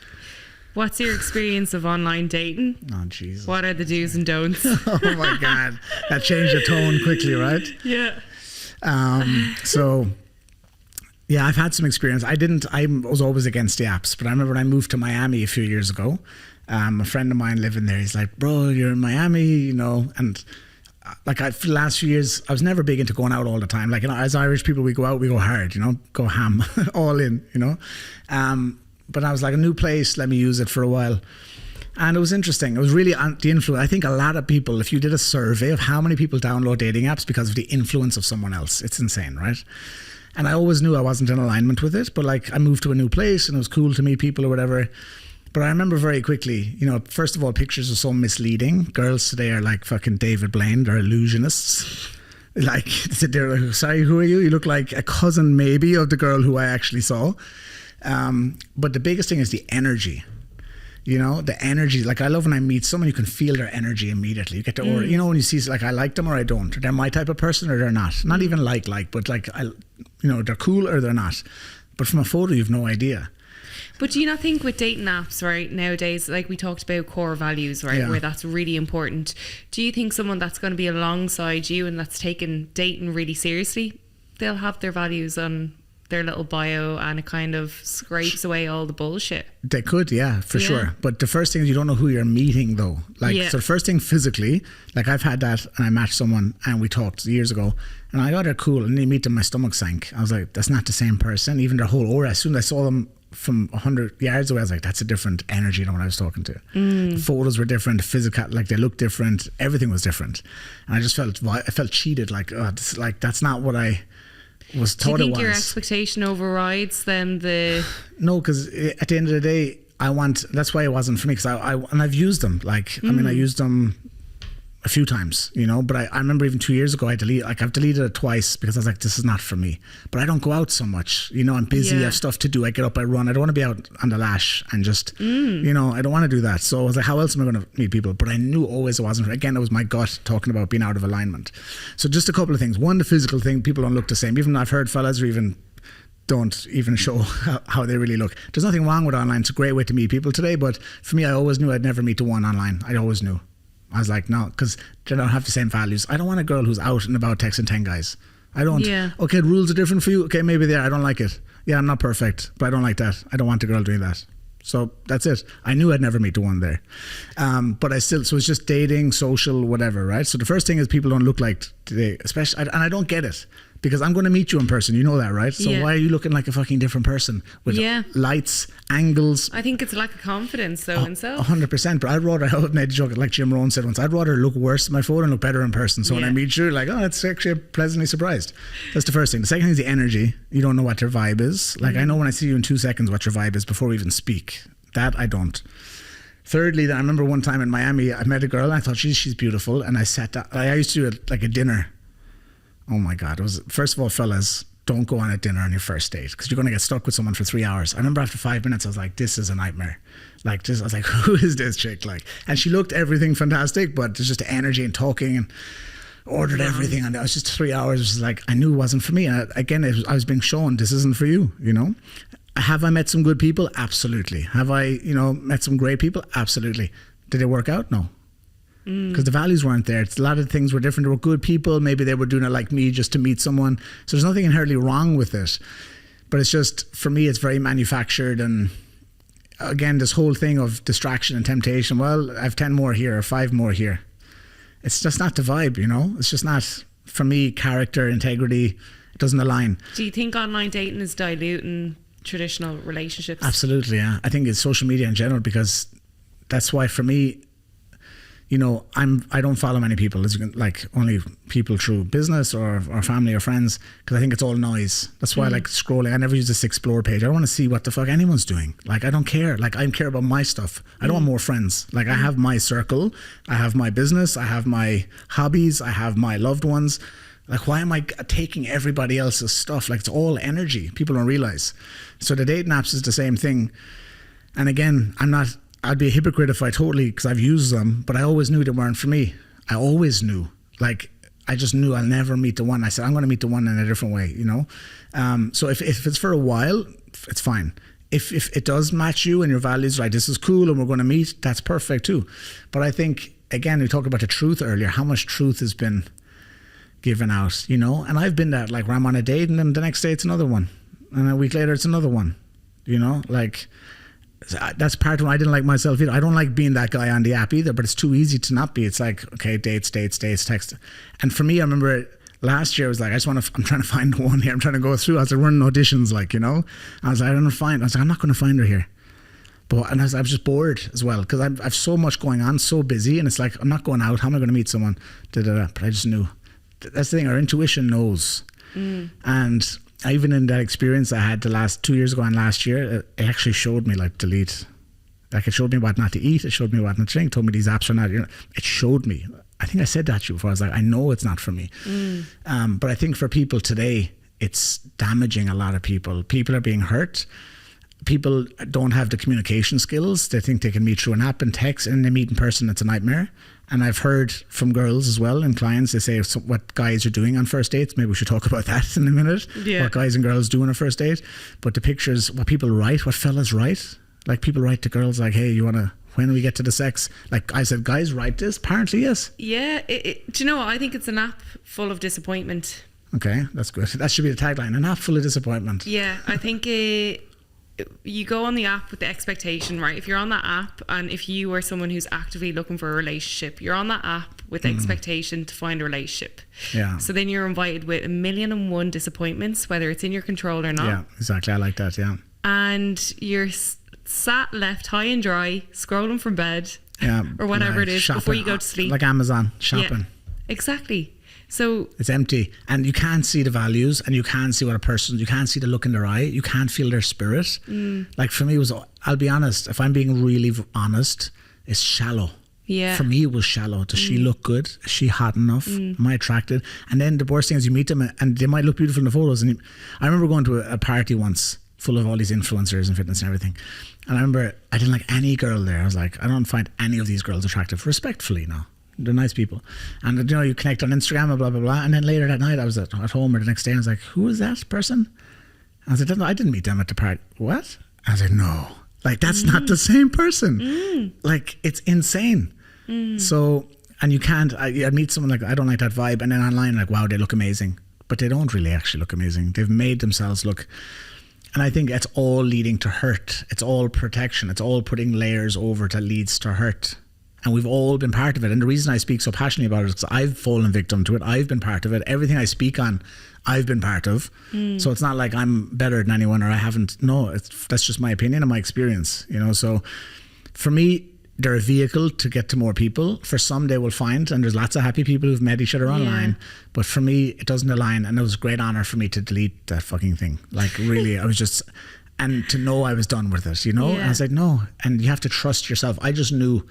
What's your experience of online dating? Oh, Jesus. What are the do's and don'ts? Oh, my God. That changed the tone quickly, right? Yeah. So, yeah, I've had some experience. I was always against the apps, but I remember when I moved to Miami a few years ago, a friend of mine living there, he's like, bro, you're in Miami, you know, and like for the last few years, I was never big into going out all the time. Like, you know, as Irish people, we go out, we go hard, you know, go ham, all in, you know. But I was like, a new place, let me use it for a while. And it was interesting. It was really the influence. I think a lot of people, if you did a survey of how many people download dating apps because of the influence of someone else, it's insane, right? And I always knew I wasn't in alignment with it, but like I moved to a new place and it was cool to meet people or whatever. But I remember very quickly, you know, first of all, pictures are so misleading. Girls today are like fucking David Blaine, they're illusionists. Like, they're like, sorry, who are you? You look like a cousin maybe of the girl who I actually saw. But the biggest thing is the energy. You know, the energy. Like, I love when I meet someone, you can feel their energy immediately. You get to, or you know, when you see, like, I like them or I don't. Or they're my type of person or they're not. Not even but like, you know, they're cool or they're not. But from a photo, you've no idea. But do you not think with dating apps, right, nowadays, like we talked about core values, right, where that's really important. Do you think someone that's going to be alongside you and that's taking dating really seriously, they'll have their values on their little bio and it kind of scrapes away all the bullshit? They could, yeah, for sure. But the first thing is you don't know who you're meeting though. Like, so the first thing physically, like I've had that and I matched someone and we talked years ago and I got her cool and then you meet them, my stomach sank. I was like, that's not the same person. Even their whole aura, as soon as I saw them from 100 yards away, I was like, that's a different energy than what I was talking to. The photos were different, physical, like they looked different, everything was different. And I just felt cheated, like, oh, this, like that's not what I was taught it was. Do you think your expectation overrides then the... No, because at the end of the day, that's why it wasn't for me, because and I've used them, like, I mean, I used them a few times, you know, but I remember even 2 years ago, I've deleted it twice because I was like, this is not for me. But I don't go out so much, you know, I'm busy, I have stuff to do, I get up, I run, I don't want to be out on the lash and just, you know, I don't want to do that. So I was like, how else am I going to meet people? But I knew always it wasn't, again, it was my gut talking about being out of alignment. So just a couple of things. One, the physical thing, people don't look the same. Even I've heard fellas who even don't even show how they really look. There's nothing wrong with online. It's a great way to meet people today. But for me, I always knew I'd never meet the one online. I always knew. I was like, no, because they don't have the same values. I don't want a girl who's out and about texting 10 guys. I don't. Yeah. Okay, the rules are different for you. Okay, maybe they are. I don't like it. Yeah, I'm not perfect, but I don't like that. I don't want a girl doing that. So that's it. I knew I'd never meet the one there. But so it's just dating, social, whatever, right? So the first thing is people don't look like today, especially, and I don't get it. Because I'm going to meet you in person, you know that, right? So why are you looking like a fucking different person with lights, angles? I think it's a lack of confidence, though, in self. 100%. But I'd rather, I made a joke, like Jim Rohn said once, I'd rather look worse in my photo and look better in person. So when I meet you, like, oh, that's actually pleasantly surprised. That's the first thing. The second thing is the energy. You don't know what your vibe is. Like, I know when I see you in 2 seconds what your vibe is before we even speak. That I don't. Thirdly, I remember one time in Miami, I met a girl and I thought, she's beautiful. And I sat down. I used to do like a dinner. Oh my God. It was, first of all, fellas, don't go on a dinner on your first date because you're going to get stuck with someone for 3 hours. I remember after 5 minutes, I was like, this is a nightmare. Like, I was like, who is this chick? Like, and she looked everything fantastic, but there's just the energy and talking and ordered everything. And it was just 3 hours. It was like, I knew it wasn't for me. And again, I was being shown this isn't for you, you know? Have I met some good people? Absolutely. Have I, you know, met some great people? Absolutely. Did it work out? No. Because the values weren't there. A lot of things were different. They were good people. Maybe they were doing it like me just to meet someone. So there's nothing inherently wrong with it. But it's just, for me, it's very manufactured. And again, this whole thing of distraction and temptation. Well, I have 10 more here or 5 more here. It's just not the vibe, you know? It's just not, for me, character, integrity, it doesn't align. Do you think online dating is diluting traditional relationships? Absolutely, yeah. I think it's social media in general, because that's why for me, you know, I don't follow many people, like only people through business or family or friends, because I think it's all noise. That's why I like scrolling. I never use this explore page. I don't want to see what the fuck anyone's doing. Like, I don't care. Like, I care about my stuff. I don't want more friends. Like, I have my circle. I have my business. I have my hobbies. I have my loved ones. Like, why am I taking everybody else's stuff? Like, it's all energy. People don't realize. So the dating apps is the same thing. And again, I'd be a hypocrite if I totally, because I've used them, but I always knew they weren't for me. I always knew. Like, I just knew I'll never meet the one. I said, I'm going to meet the one in a different way, you know? So if it's for a while, it's fine. if it does match you and your values, right, this is cool and we're going to meet, that's perfect too. But I think, again, we talked about the truth earlier, how much truth has been given out, you know? And I've been that, like, where I'm on a date and then the next day it's another one. And a week later it's another one, you know? Like, that's part of why I didn't like myself either. I don't like being that guy on the app either, but it's too easy to not be. It's like, okay, dates, text. And for me, I remember last year I was like, I'm trying to find the one here. I'm trying to go through. I was like, running auditions, like, you know? I was like, I'm not going to find her here. And I was just bored as well, because I've so much going on, so busy, and it's like, I'm not going out. How am I going to meet someone? But I just knew. That's the thing, our intuition knows. And even in that experience I had the last 2 years ago and last year, it actually showed me, like, delete. Like, it showed me what not to eat. It showed me what not to drink. Told me these apps are not, you know, it showed me. I think I said that to you before. I was like, I know it's not for me. But I think for people today, it's damaging a lot of people. People are being hurt. People don't have the communication skills. They think they can meet through an app and text, and they meet in person. It's a nightmare. And I've heard from girls as well and clients, they say what guys are doing on first dates. Maybe we should talk about that in a minute. Yeah. What guys and girls do on a first date. But the pictures, what people write, what fellas write. Like, people write to girls like, hey, when do we get to the sex? Like I said, guys write this? Apparently, yes. Yeah. Do you know what? I think it's an app full of disappointment. Okay, that's good. That should be the tagline, an app full of disappointment. Yeah, I think you go on the app with the expectation, right? If you're on that app and if you are someone who's actively looking for a relationship, you're on that app with the expectation to find a relationship. Yeah. So then you're invited with 1,000,001 disappointments, whether it's in your control or not. Yeah, exactly. I like that, yeah. And you're sat left high and dry, scrolling from bed, or whatever it is, shopping, before you go to sleep. Like Amazon, shopping. Yeah, exactly. So it's empty, and you can't see the values, and you can't see you can't see the look in their eye, you can't feel their spirit. Like, for me, I'll be honest, if I'm being really honest, it's shallow. Yeah. For me, it was shallow. Does she look good? Is she hot enough? Am I attracted? And then the worst thing is, you meet them and they might look beautiful in the photos. And I remember going to a party once full of all these influencers and fitness and everything. And I remember I didn't like any girl there. I was like, I don't find any of these girls attractive, respectfully now. They're nice people. And, you know, you connect on Instagram and blah, blah, blah. And then later that night I was at home, or the next day, and I was like, who is that person? And I was like, no, I didn't meet them at the party. What? I was like, no. Like, that's not the same person. Like, it's insane. So, and you can't, I meet someone like, I don't like that vibe. And then online, like, wow, they look amazing. But they don't really actually look amazing. They've made themselves look. And I think it's all leading to hurt. It's all protection. It's all putting layers over that leads to hurt. And we've all been part of it. And the reason I speak so passionately about it is because I've fallen victim to it. I've been part of it. Everything I speak on, I've been part of. So it's not like I'm better than anyone, or I haven't. No, that's just my opinion and my experience, you know. So for me, they're a vehicle to get to more people. For some, they will find, and there's lots of happy people who've met each other online. But for me, it doesn't align. And it was a great honor for me to delete that fucking thing. Like, really, I was just, and to know I was done with it, you know. And I was like, no. And you have to trust yourself. I just knew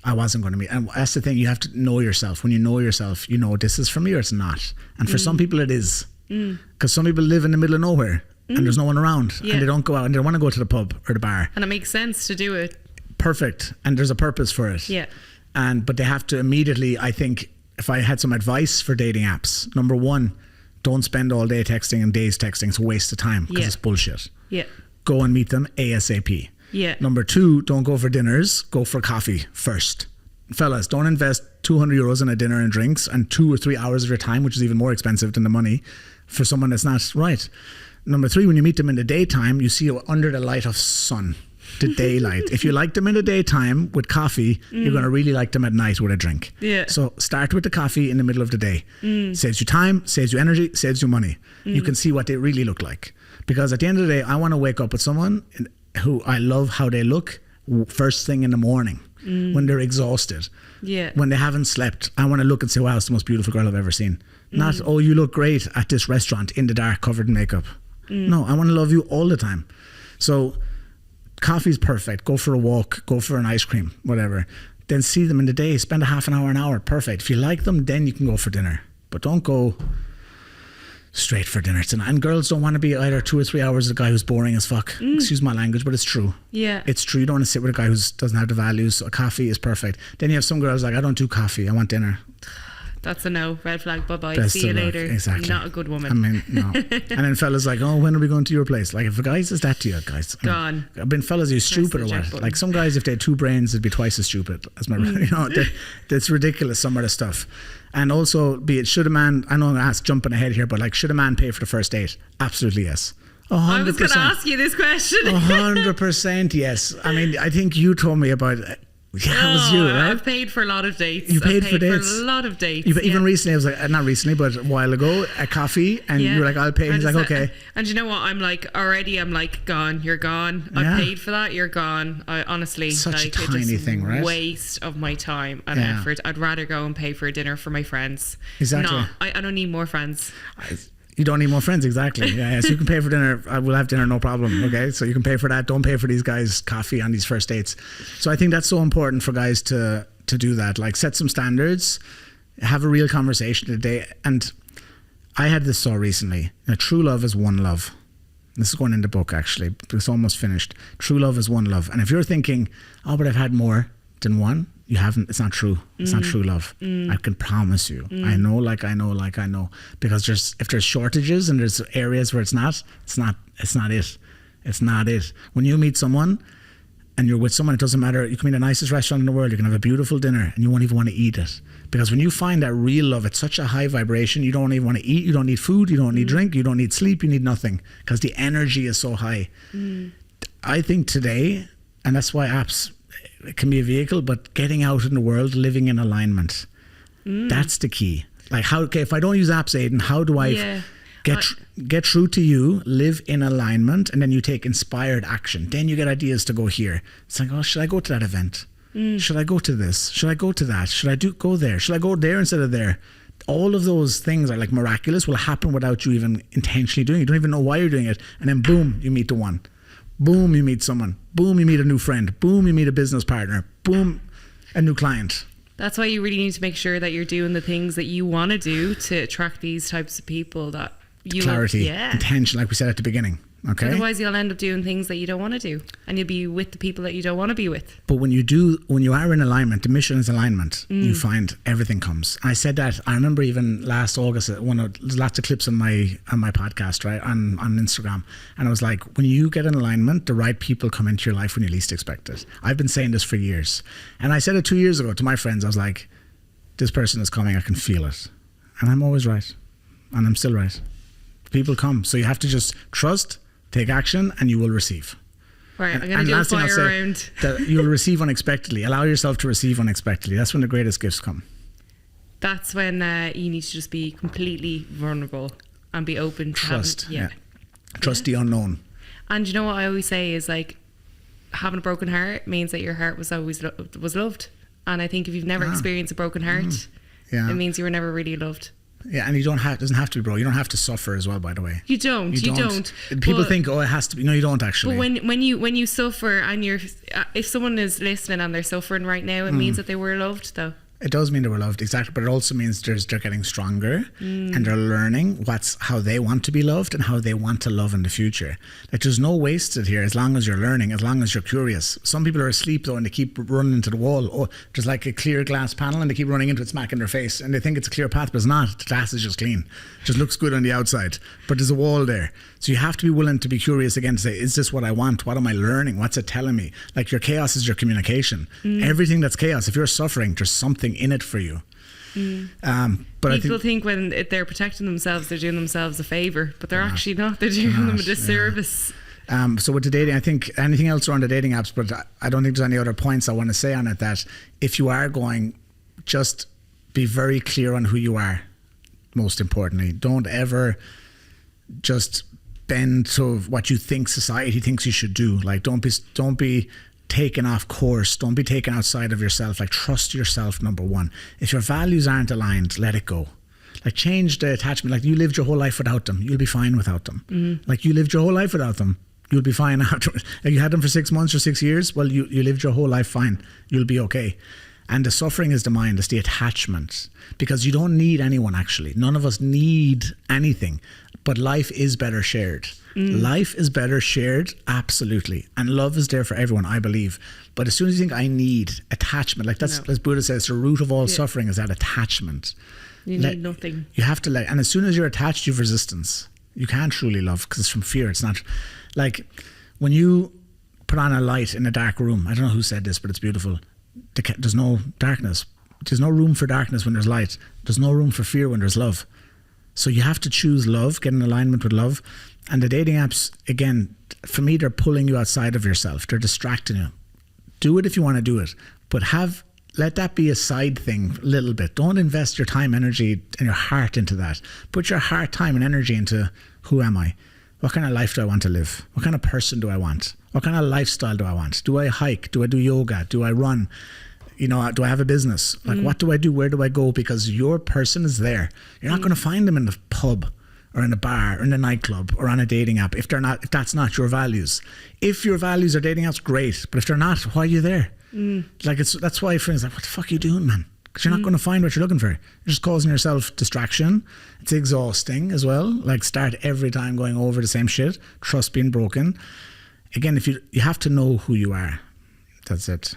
I wasn't going to meet. And that's the thing, you have to know yourself. When you know yourself, you know this is for me or it's not. And for some people it is. Because some people live in the middle of nowhere and there's no one around, and they don't go out and they don't want to go to the pub or the bar. And it makes sense to do it. Perfect. And there's a purpose for it. Yeah. But they have to immediately, I think, if I had some advice for dating apps, number one, don't spend all day texting and days texting. It's a waste of time because it's bullshit. Yeah. Go and meet them ASAP. Yeah. Number two, don't go for dinners, go for coffee first. Fellas, don't invest 200 euros in a dinner and drinks and 2 or 3 hours of your time, which is even more expensive than the money, for someone that's not right. Number three, when you meet them in the daytime, you see under the light of sun, the daylight. If you like them in the daytime with coffee, you're going to really like them at night with a drink. Yeah. So start with the coffee in the middle of the day. Saves you time, saves you energy, saves you money. You can see what they really look like. Because at the end of the day, I want to wake up with someone who I love how they look first thing in the morning when they're exhausted. Yeah. When they haven't slept, I want to look and say, wow, it's the most beautiful girl I've ever seen. Not, oh, you look great at this restaurant in the dark covered in makeup. No, I want to love you all the time. So coffee's perfect. Go for a walk, go for an ice cream, whatever. Then see them in the day, spend a half an hour, perfect. If you like them, then you can go for dinner. But don't go straight for dinner tonight. And girls don't want to be either 2 or 3 hours with a guy who's boring as fuck. Excuse my language, but it's true. Yeah. It's true. You don't want to sit with a guy who doesn't have the values. So a coffee is perfect. Then you have some girls like, I don't do coffee, I want dinner. That's a no. Red flag. Bye-bye. Best See you of luck. later. Exactly. Not a good woman. I mean, no. And then fellas like, oh, when are we going to your place? Like, if a guy says that to you, guys, Gone. I've been fellas, are you stupid or what? button. Like, some guys, if they had 2 brains, it'd be twice as stupid as my, that's ridiculous, some of the stuff. And also, should a man, I know I'm going to jumping ahead here, but like, should a man pay for the first date? Absolutely yes. 100%. I was going to ask you this question. 100% yes. I mean, I think you told me about it. Yeah, it was you, right? I've paid for a lot of dates. You paid for dates? For a lot of dates. Even recently, I was like, not recently, but a while ago, a coffee, and you were like, I'll pay. And he's like, okay. And you know what? I'm like, gone. You're gone. I paid for that. You're gone. I honestly, such a tiny thing, right? Waste of my time and effort. I'd rather go and pay for a dinner for my friends. Exactly. No, I don't need more friends. You don't need more friends, exactly. Yeah, so you can pay for dinner. I will have dinner, no problem. Okay, so you can pay for that. Don't pay for these guys' coffee on these first dates. So I think that's so important for guys to do that. Like, set some standards, have a real conversation today. And I had this thought recently. Now, true love is one love. This is going in the book, actually. It's almost finished. True love is one love. And if you're thinking, oh, but I've had more than one, you haven't. It's not true. It's not true love. I can promise you. I know. Because if there's shortages and there's areas where it's not it. When you meet someone and you're with someone, it doesn't matter. You can be in the nicest restaurant in the world. You can have a beautiful dinner and you won't even want to eat it. Because when you find that real love, it's such a high vibration. You don't even want to eat. You don't need food. You don't need drink. You don't need sleep. You need nothing, because the energy is so high. I think today, and that's why apps, it can be a vehicle, but getting out in the world, living in alignment, that's the key. Like, if I don't use apps, Aidan, how do I get through to you, live in alignment, and then you take inspired action. Then you get ideas to go here. It's like, oh, should I go to that event? Should I go to this? Should I go to that? Should I go there? Should I go there instead of there? All of those things are like miraculous, will happen without you even intentionally doing it. You don't even know why you're doing it. And then boom, you meet the one. Boom, you meet someone. Boom, you meet a new friend. Boom, you meet a business partner. Boom, a new client. That's why you really need to make sure that you're doing the things that you want to do to attract these types of people that you clarity, intention, like we said at the beginning. Okay. Otherwise, you'll end up doing things that you don't want to do, and you'll be with the people that you don't want to be with. But when you are in alignment, the mission is alignment. You find everything comes. I said that. I remember even last August, there's lots of clips on my podcast, right, on Instagram, and I was like, when you get in alignment, the right people come into your life when you least expect it. I've been saying this for years, and I said it 2 years ago to my friends. I was like, this person is coming. I can feel it, and I'm always right, and I'm still right. People come, so you have to just trust. Take action and you will receive. Right, I'm going to do a fire around. That you'll receive unexpectedly. Allow yourself to receive unexpectedly. That's when the greatest gifts come. That's when you need to just be completely vulnerable and be open to trust. Trust the unknown. And you know what I always say is, like, having a broken heart means that your heart was always was loved. And I think if you've never experienced a broken heart, it means you were never really loved. Yeah, and it doesn't have to be, bro. You don't have to suffer as well, by the way. You don't. People think, oh, it has to be. No, you don't actually. But when you suffer and if someone is listening and they're suffering right now, it means that they were loved, though. It does mean they were loved, exactly, but it also means they're getting stronger and they're learning how they want to be loved and how they want to love in the future. Like, there's no wasted here as long as you're learning, as long as you're curious. Some people are asleep though and they keep running into the wall. Oh, there's like a clear glass panel and they keep running into it, smacking their face, and they think it's a clear path, but it's not. The glass is just clean. It just looks good on the outside, but there's a wall there. So you have to be willing to be curious again, to say, is this what I want? What am I learning? What's it telling me? Like, your chaos is your communication. Everything that's chaos, if you're suffering, there's something in it for you. But people think when they're protecting themselves, they're doing themselves a favour, but they're actually not. They're doing them a disservice. So with the dating, I think anything else around the dating apps, but I don't think there's any other points I want to say on it, that if you are going, just be very clear on who you are, most importantly. Don't ever just bend to what you think society thinks you should do. Like, don't be taken off course. Don't be taken outside of yourself. Like, trust yourself, number one. If your values aren't aligned, let it go. Like, change the attachment. Like, you lived your whole life without them, you'll be fine without them. Like, you lived your whole life without them, you'll be fine after. Like, you had them for 6 months or 6 years, well, you lived your whole life fine, you'll be okay. And the suffering is the mind, it's the attachment, because you don't need anyone, actually. None of us need anything, but life is better shared. Life is better shared, absolutely. And love is there for everyone, I believe. But as soon as you think, I need attachment, like that's, as Buddha says, the root of all suffering is that attachment. You need nothing. You have to let, and as soon as you're attached, you have resistance. You can't truly love because it's from fear. It's not like when you put on a light in a dark room. I don't know who said this, but it's beautiful. There's no darkness. There's no room for darkness when there's light. There's no room for fear when there's love. So you have to choose love, get in alignment with love. And the dating apps, again, for me, they're pulling you outside of yourself. They're distracting you. Do it if you want to do it, but let that be a side thing a little bit. Don't invest your time, energy, and your heart into that. Put your heart, time, and energy into who am I? What kind of life do I want to live? What kind of person do I want? What kind of lifestyle do I want? Do I hike? Do I do yoga? Do I run? Do I have a business? Like, what do I do? Where do I go? Because your person is there. You're not going to find them in the pub or in a bar or in a nightclub or on a dating app if that's not your values. If your values are dating apps, great. But if they're not, why are you there? Like that's why friends like, what the fuck are you doing, man? Because you're not going to find what you're looking for. You're just causing yourself distraction. It's exhausting as well. Like, start every time going over the same shit. Trust being broken. Again, if you have to know who you are. That's it.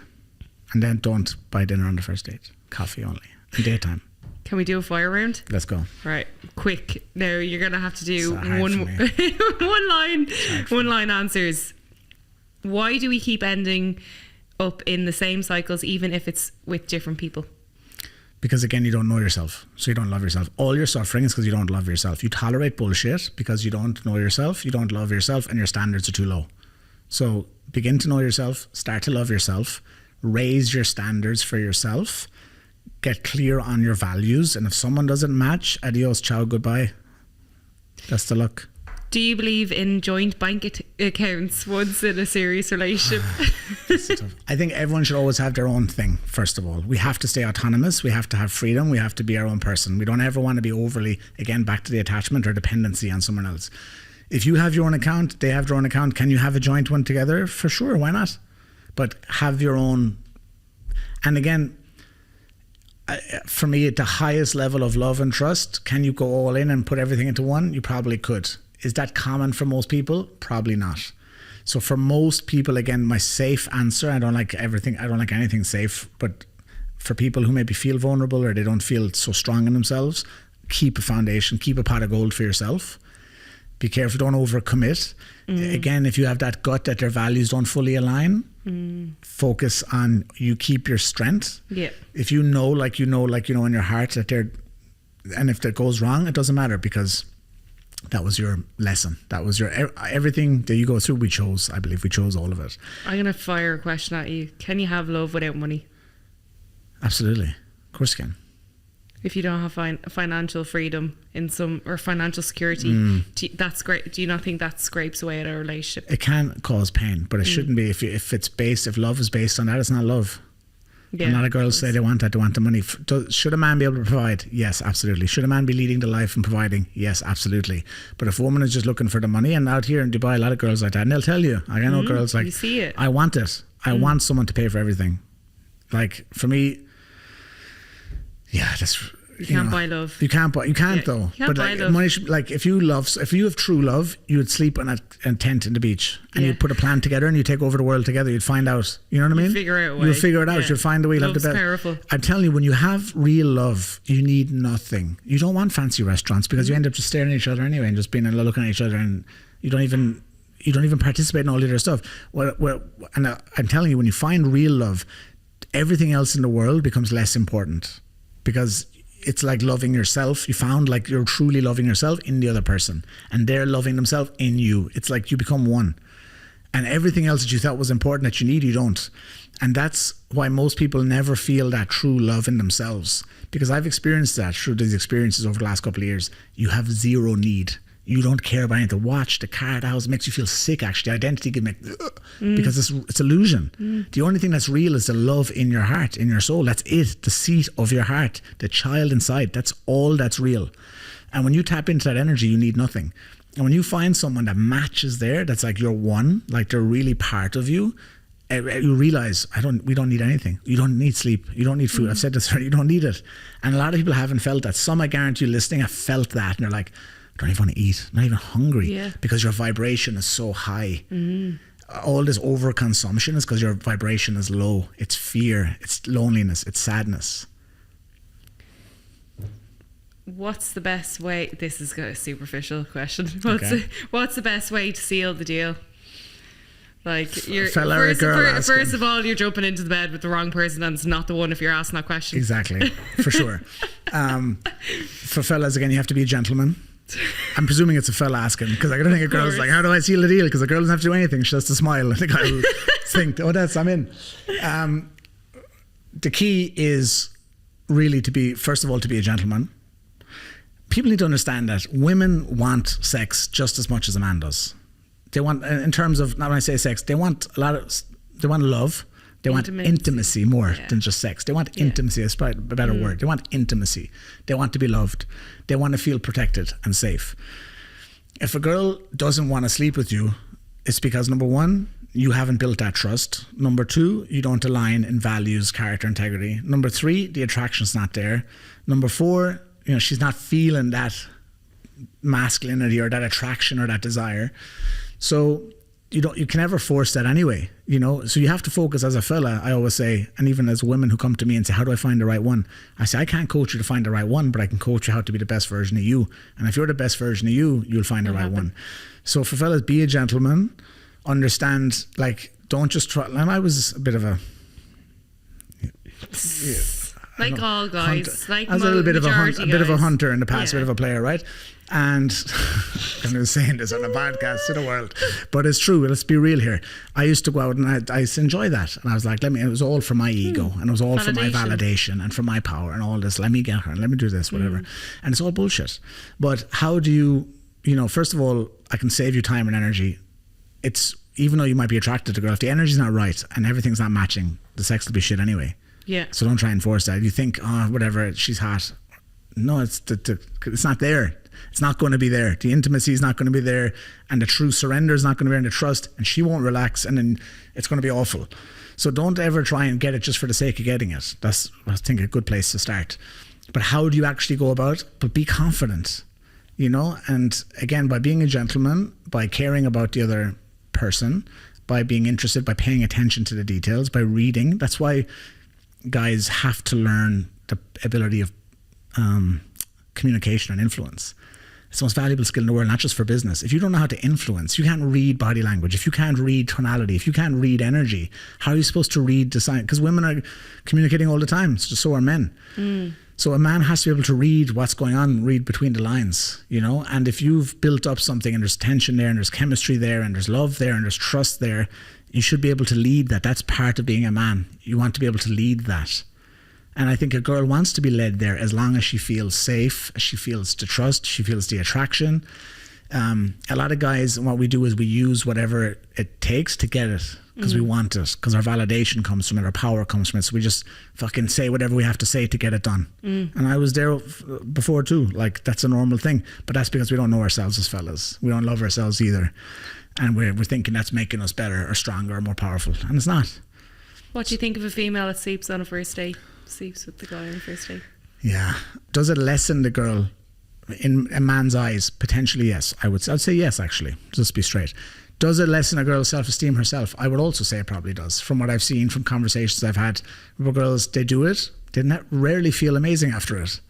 And then don't buy dinner on the first date. Coffee only. In daytime. Can we do a fire round? Let's go. Right, quick. Now you're gonna have to do one line answers. Why do we keep ending up in the same cycles even if it's with different people? Because again, you don't know yourself, so you don't love yourself. All your suffering is because you don't love yourself. You tolerate bullshit because you don't know yourself, you don't love yourself, and your standards are too low. So begin to know yourself, start to love yourself, raise your standards for yourself, get clear on your values, and if someone doesn't match, adios, ciao, goodbye. Best of luck. Do you believe in joint bank accounts once in a serious relationship? I think everyone should always have their own thing, first of all. We have to stay autonomous. We have to have freedom. We have to be our own person. We don't ever want to be overly, again, back to the attachment or dependency on someone else. If you have your own account, they have their own account, can you have a joint one together? For sure, why not? But have your own. And again, for me, at the highest level of love and trust, can you go all in and put everything into one? You probably could. Is that common for most people? Probably not. So for most people, again, my safe answer, I don't like anything safe, but for people who maybe feel vulnerable or they don't feel so strong in themselves, keep a foundation, keep a pot of gold for yourself. Be careful, don't overcommit. Again, if you have that gut that their values don't fully align, focus on you keep your strength. Yeah. If you know in your heart that and if that goes wrong, it doesn't matter because that was your lesson. That was your everything that you go through. I believe we chose all of it. I'm gonna fire a question at you. Can you have love without money? Absolutely, of course you can. If you don't have financial freedom or financial security, that's great. Do you not think that scrapes away at a relationship? It can cause pain, but it shouldn't be. If love is based on that, it's not love. Yeah, a lot of girls say they want that, they want the money. Should a man be able to provide? Yes, absolutely. Should a man be leading the life and providing? Yes, absolutely. But if a woman is just looking for the money, and out here in Dubai, a lot of girls like that, and they'll tell you, I know girls like, you see it. I want it. I want someone to pay for everything. Like, for me, yeah, you can't buy love. You can't though. You can't but buy like, love. money should, like if you have true love, you would sleep on a tent in the beach and you'd put a plan together and you take over the world together. You'd find out. You know what I mean? Figure out a way. You'll figure it out. Yeah. You'll find a way. Love's powerful. I'm telling you, when you have real love, you need nothing. You don't want fancy restaurants because you end up just staring at each other anyway and just being looking at each other, and you don't even participate in all the other stuff. And I'm telling you, when you find real love, everything else in the world becomes less important because it's like loving yourself. You found like you're truly loving yourself in the other person and they're loving themselves in you. It's like you become one, and everything else that you thought was important that you need, you don't. And that's why most people never feel that true love in themselves, because I've experienced that through these experiences over the last couple of years. You have zero need. You don't care about anything. The watch, the car, the house makes you feel sick. Actually, identity can make because it's illusion. The only thing that's real is the love in your heart, in your soul. That's it. The seat of your heart, the child inside. That's all that's real. And when you tap into that energy, you need nothing. And when you find someone that matches there, that's like you're one, like they're really part of you. You realize we don't need anything. You don't need sleep. You don't need food. I've said this already. You don't need it. And a lot of people haven't felt that. Some, I guarantee you, listening, have felt that, and they're like, I don't even want to eat, I'm not even hungry, because your vibration is so high. All this overconsumption is because your vibration is low. It's fear, it's loneliness, it's sadness. what's the best way? This is a superficial question. What's the best way to seal the deal? Like, you're first of all, you're jumping into the bed with the wrong person, and it's not the one if you're asking that question. Exactly, for sure. For fellas, again, you have to be a gentleman. I'm presuming it's a fella asking, because I don't think a girl's like, how do I seal the deal? Because a girl doesn't have to do anything; she has to smile. I think I'll think, I'm in. The key is really to be, first of all, to be a gentleman. People need to understand that women want sex just as much as a man does. They want, in terms of, not when I say sex, they want they want love. They want intimacy more than just sex. They want intimacy. That's probably a better word. They want intimacy. They want to be loved. They want to feel protected and safe. If a girl doesn't want to sleep with you, it's because, number one, you haven't built that trust. Number two, you don't align in values, character, integrity. Number three, the attraction's not there. Number four, she's not feeling that masculinity or that attraction or that desire. So you can never force that anyway, so you have to focus as a fella. I always say, and even as women who come to me and say, how do I find the right one? I say, I can't coach you to find the right one, but I can coach you how to be the best version of you. And if you're the best version of you, you'll find the right one. So for fellas, be a gentleman, understand, like, don't just try. And I was a bit of a like all guys, like I was a little bit of a hunter in the past, a bit of a player, right? And I'm just saying this on a podcast to the world, but it's true. Let's be real here. I used to go out and I used to enjoy that, and I was like, it was all for my ego, and it was all for my validation and for my power and all this. Let me get her, and let me do this, whatever. And it's all bullshit. But how do you, first of all, I can save you time and energy. It's, even though you might be attracted to a girl, if the energy's not right and everything's not matching, the sex will be shit anyway. Yeah. So don't try and force that. You think, whatever, she's hot. No, it's not there. It's not going to be there. The intimacy is not going to be there, and the true surrender is not going to be there, and the trust, and she won't relax, and then it's going to be awful. So don't ever try and get it just for the sake of getting it. That's, I think, a good place to start. But how do you actually go about it? But be confident, and again, by being a gentleman, by caring about the other person, by being interested, by paying attention to the details, by reading. That's why guys have to learn the ability of communication and influence. It's the most valuable skill in the world, not just for business. If you don't know how to influence, you can't read body language. If you can't read tonality, if you can't read energy, how are you supposed to read design? Because women are communicating all the time, so are men. So a man has to be able to read what's going on, read between the lines, and if you've built up something and there's tension there and there's chemistry there and there's love there and there's trust there, you should be able to lead that. That's part of being a man. You want to be able to lead that. And I think a girl wants to be led there as long as she feels safe, she feels the trust, she feels the attraction. A lot of guys, what we do is we use whatever it takes to get it because we want it, because our validation comes from it, our power comes from it. So we just fucking say whatever we have to say to get it done. And I was there before too. Like, that's a normal thing. But that's because we don't know ourselves as fellas. We don't love ourselves either. And we're thinking that's making us better or stronger or more powerful. And it's not. What do you think of a female that sleeps on a first date? Sleeps with the guy on the first date? Yeah. Does it lessen the girl in a man's eyes? Potentially, yes. I'd say yes, actually. Just be straight. Does it lessen a girl's self-esteem herself? I would also say it probably does. From what I've seen, from conversations I've had with girls, they do it. They rarely feel amazing after it.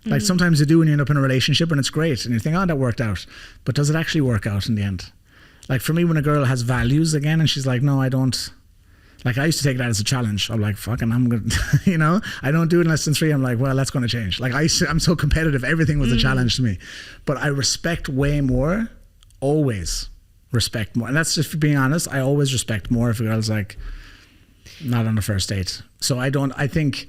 Like, sometimes they do when you end up in a relationship and it's great and you think, that worked out. But does it actually work out in the end? Like, for me, when a girl has values again and she's like, no, I don't. Like, I used to take that as a challenge. I'm like, fucking, I'm going to, I don't do it in less than 3. I'm like, well, that's going to change. Like, I'm so competitive. Everything was a challenge to me. But I respect way more, always respect more. And that's just for being honest. I always respect more if a girl's like, not on the first date. So I think,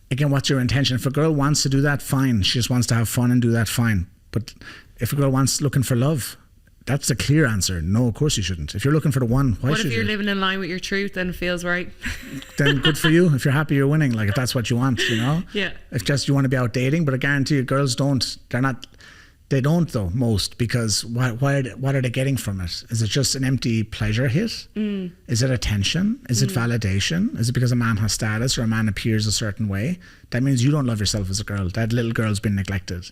again, what's your intention? If a girl wants to do that, fine. She just wants to have fun and do that, fine. But if a girl wants, looking for love, that's a clear answer. No, of course you shouldn't. If you're looking for the one, why should you? What if you're living in line with your truth and it feels right? Then good for you. If you're happy, you're winning. Like, if that's what you want, Yeah. If just you want to be out dating, but I guarantee you, girls don't. They don't though, most, because what are they getting from it? Is it just an empty pleasure hit? Is it attention? Is it validation? Is it because a man has status or a man appears a certain way? That means you don't love yourself as a girl. That little girl's been neglected.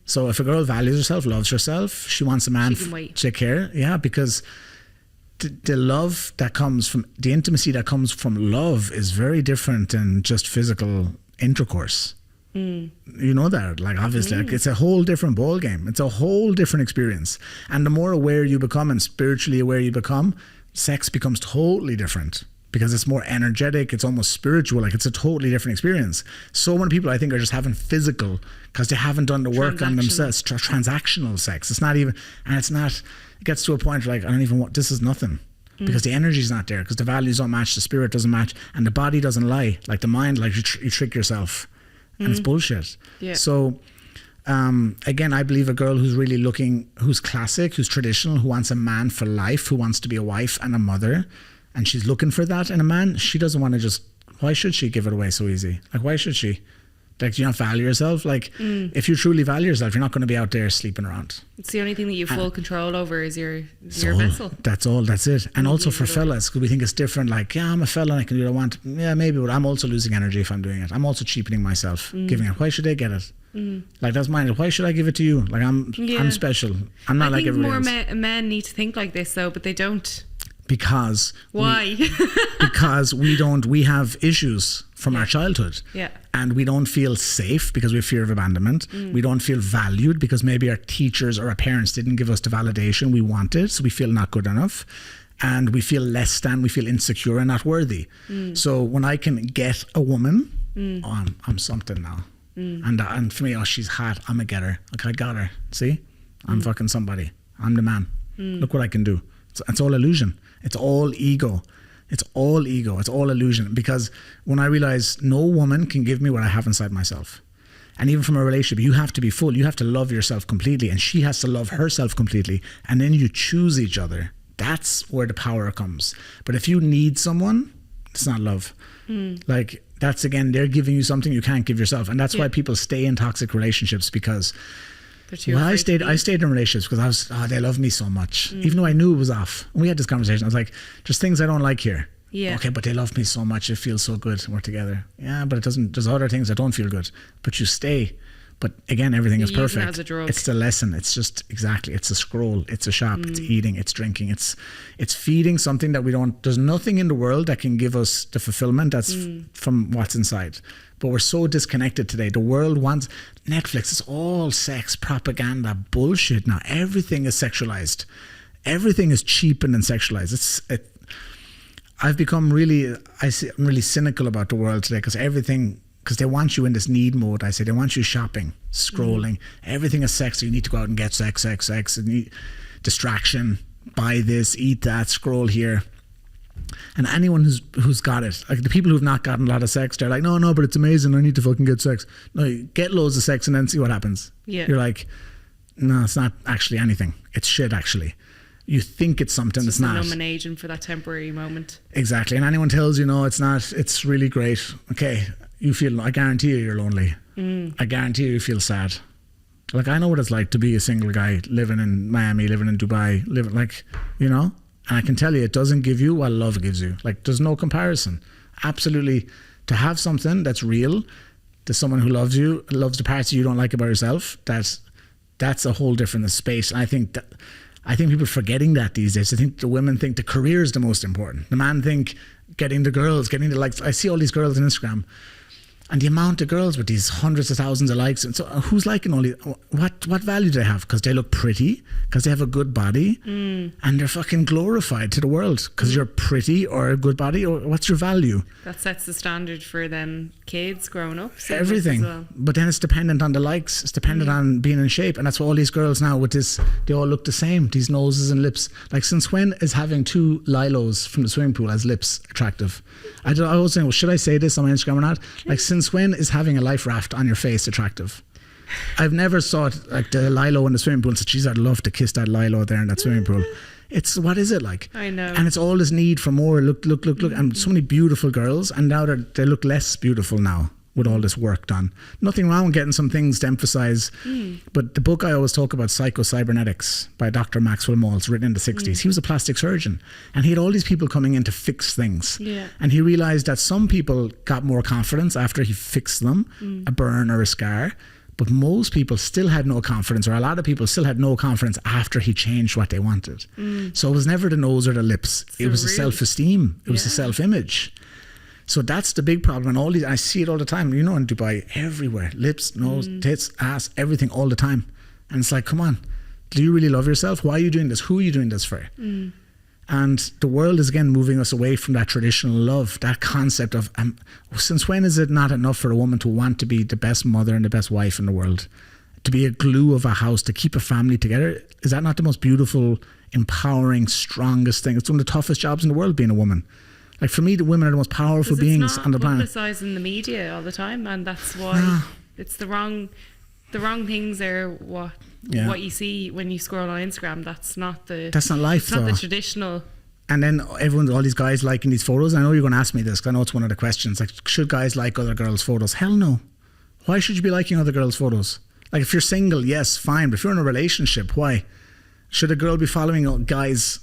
So if a girl values herself, loves herself, she wants a man to take care. Yeah, because the love that comes from, the intimacy that comes from love is very different than just physical intercourse. You know that, like, obviously, like, it's a whole different ball game. It's a whole different experience. And the more aware you become and spiritually aware you become, sex becomes totally different because it's more energetic. It's almost spiritual. Like, it's a totally different experience. So many people, I think, are just having physical because they haven't done the work on themselves. Transactional sex. It's not even, and it's not, it gets to a point where, like, I don't even want, this is nothing. Because the energy's not there, because the values don't match, the spirit doesn't match, and the body doesn't lie. Like, the mind, like, you trick yourself. And it's bullshit. Yeah. So, again, I believe a girl who's really looking, who's classic, who's traditional, who wants a man for life, who wants to be a wife and a mother, and she's looking for that in a man, she doesn't want to just, why should she give it away so easy? Like, why should she? Like, do you not value yourself? Like, if you truly value yourself, you're not going to be out there sleeping around. It's the only thing that you have full control over is your vessel. That's all. That's it. And also for fellas, because we think it's different. Like, yeah, I'm a fella and I can do what I want. Yeah, maybe, but I'm also losing energy if I'm doing it. I'm also cheapening myself, giving it. Why should they get it? Like, that's mine. Why should I give it to you? Like, I'm special. I'm not like everybody else. I think more men need to think like this, though, but they don't. Because why? Because we have issues from our childhood. Yeah. And we don't feel safe because we have fear of abandonment. We don't feel valued because maybe our teachers or our parents didn't give us the validation we wanted, so we feel not good enough. And we feel less than, we feel insecure and not worthy. So when I can get a woman, I'm something now. And for me, oh, she's hot, I'm a getter. Okay, I got her. See? I'm fucking somebody. I'm the man. Look what I can do. It's all illusion. It's all ego. It's all ego. It's all illusion. Because when I realize no woman can give me what I have inside myself. And even from a relationship, you have to be full. You have to love yourself completely. And she has to love herself completely. And then you choose each other. That's where the power comes. But if you need someone, it's not love. Like, that's, again, they're giving you something you can't give yourself. And that's why people stay in toxic relationships, because I stayed in relationships because they love me so much, even though I knew it was off. And we had this conversation. I was like, there's things I don't like here. Yeah. Okay, but they love me so much. It feels so good. We're together. Yeah, but it doesn't. There's other things that don't feel good. But you stay. But again, everything is perfect. As a drug. It's the lesson. It's just exactly. It's a scroll. It's a shop. It's eating. It's drinking. It's feeding something that we don't. There's nothing in the world that can give us the fulfillment that's from what's inside. But we're so disconnected today. The world wants Netflix. It's all sex, propaganda, bullshit now. Everything is sexualized. Everything is cheapened and sexualized. I've become I'm really cynical about the world today because they want you in this need mode. I say they want you shopping, scrolling. Everything is sex. So you need to go out and get sex, and distraction. Buy this, eat that, scroll here. And anyone who's got it, like the people who've not gotten a lot of sex, they're like, no, but it's amazing. I need to fucking get sex. No, you get loads of sex and then see what happens. Yeah. You're like, no, it's not actually anything. It's shit, actually. You think it's something, it's not. It's an agent for that temporary moment. Exactly. And anyone tells you, no, it's not, it's really great. Okay, I guarantee you're lonely. I guarantee you feel sad. Like, I know what it's like to be a single guy living in Miami, living in Dubai, living like, and I can tell you, it doesn't give you what love gives you. Like, there's no comparison. Absolutely. To have something that's real, to someone who loves you, loves the parts you don't like about yourself, that's a whole different space. And I think people are forgetting that these days. I think the women think the career is the most important. The man think getting the girls, getting the likes. I see all these girls on Instagram. And the amount of girls with these hundreds of thousands of likes, and so who's liking all these? What value do they have? Because they look pretty, because they have a good body, and they're fucking glorified to the world because you're pretty or a good body, or what's your value? That sets the standard for then kids growing up. Everything, well. But then it's dependent on the likes. It's dependent on being in shape, and that's why all these girls now with this, they all look the same. These noses and lips. Like, since when is having 2 lilos from the swimming pool as lips attractive? I was saying, well, should I say this on my Instagram or not? Like, since when is having a life raft on your face attractive? I've never saw it, like the lilo in the swimming pool and said, geez, I'd love to kiss that lilo there in that swimming pool. It's, what is it like? I know. And it's all this need for more. Look. And so many beautiful girls, and now they look less beautiful now with all this work done. Nothing wrong with getting some things to emphasize. But the book I always talk about, Psycho-Cybernetics by Dr. Maxwell Maltz, written in the 60s. He was a plastic surgeon, and he had all these people coming in to fix things. Yeah. And he realized that some people got more confidence after he fixed them, a burn or a scar. But most people still had no confidence, or a lot of people still had no confidence after he changed what they wanted. So it was never the nose or the lips. It was the self-esteem. It was the self-image. So that's the big problem. And all these, I see it all the time, you know, in Dubai, everywhere, lips, nose, tits, ass, everything all the time. And it's like, come on, do you really love yourself? Why are you doing this? Who are you doing this for? And the world is again moving us away from that traditional love, that concept of, since when is it not enough for a woman to want to be the best mother and the best wife in the world? To be a glue of a house, to keep a family together? Is that not the most beautiful, empowering, strongest thing? It's one of the toughest jobs in the world, being a woman. Like for me, the women are the most powerful beings on the planet. It's not publicised in the media all the time, and that's why it's the wrong things are what you see when you scroll on Instagram. That's not life. It's not the traditional. And then all these guys liking these photos. I know you're going to ask me this, because I know it's one of the questions. Like, should guys like other girls' photos? Hell no. Why should you be liking other girls' photos? Like, if you're single, yes, fine. But if you're in a relationship, why? Should a girl be following guys?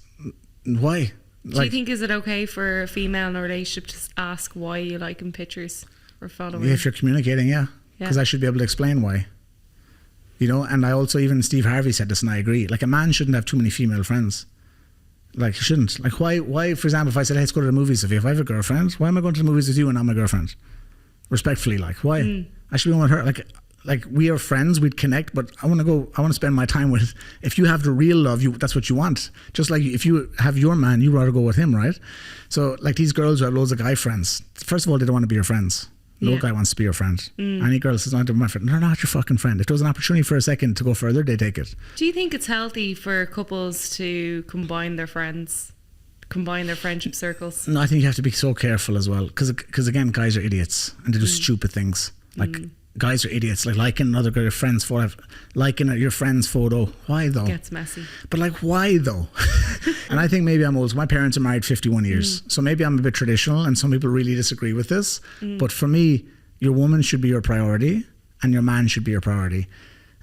Why? Do you think, is it okay for a female in a relationship to ask why you liking pictures or following? Yeah, if you're communicating, yeah. Because I should be able to explain why. You know, and I also, even Steve Harvey said this, and I agree. Like, a man shouldn't have too many female friends. Like, he shouldn't. Like, why, for example, if I said, hey, let's go to the movies, if I have a girlfriend, why am I going to the movies with you and not my girlfriend? Respectfully, like, why? I should be going with her. Like we are friends, we'd connect, but I want to spend my time with, if you have the real love, that's what you want. Just like if you have your man, you'd rather go with him, right? So like these girls who have loads of guy friends, first of all, they don't want to be your friends. No guy wants to be your friend. Any girl says, no, they're my friend. They're not your fucking friend. If there was an opportunity for a second to go further, they take it. Do you think it's healthy for couples to combine their friendship circles? No, I think you have to be so careful as well. Because again, guys are idiots and they do stupid things. Like, guys are idiots, like liking another girl, your friend's photo, liking your friend's photo. Why though? Gets messy. But like, why though? And I think maybe I'm old. My parents are married 51 years. So maybe I'm a bit traditional and some people really disagree with this. But for me, your woman should be your priority and your man should be your priority.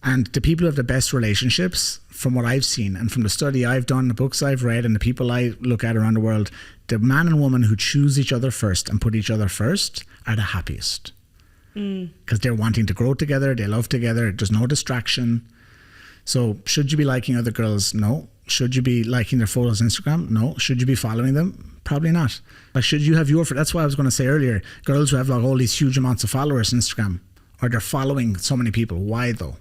And the people who have the best relationships, from what I've seen and from the study I've done, the books I've read and the people I look at around the world, the man and woman who choose each other first and put each other first are the happiest. Because they're wanting to grow together, they love together, there's no distraction. So should you be liking other girls? No. Should you be liking their photos on Instagram? No. Should you be following them? Probably not. Like, should you have that's why I was going to say earlier, girls who have like all these huge amounts of followers on Instagram, or they're following so many people. Why though?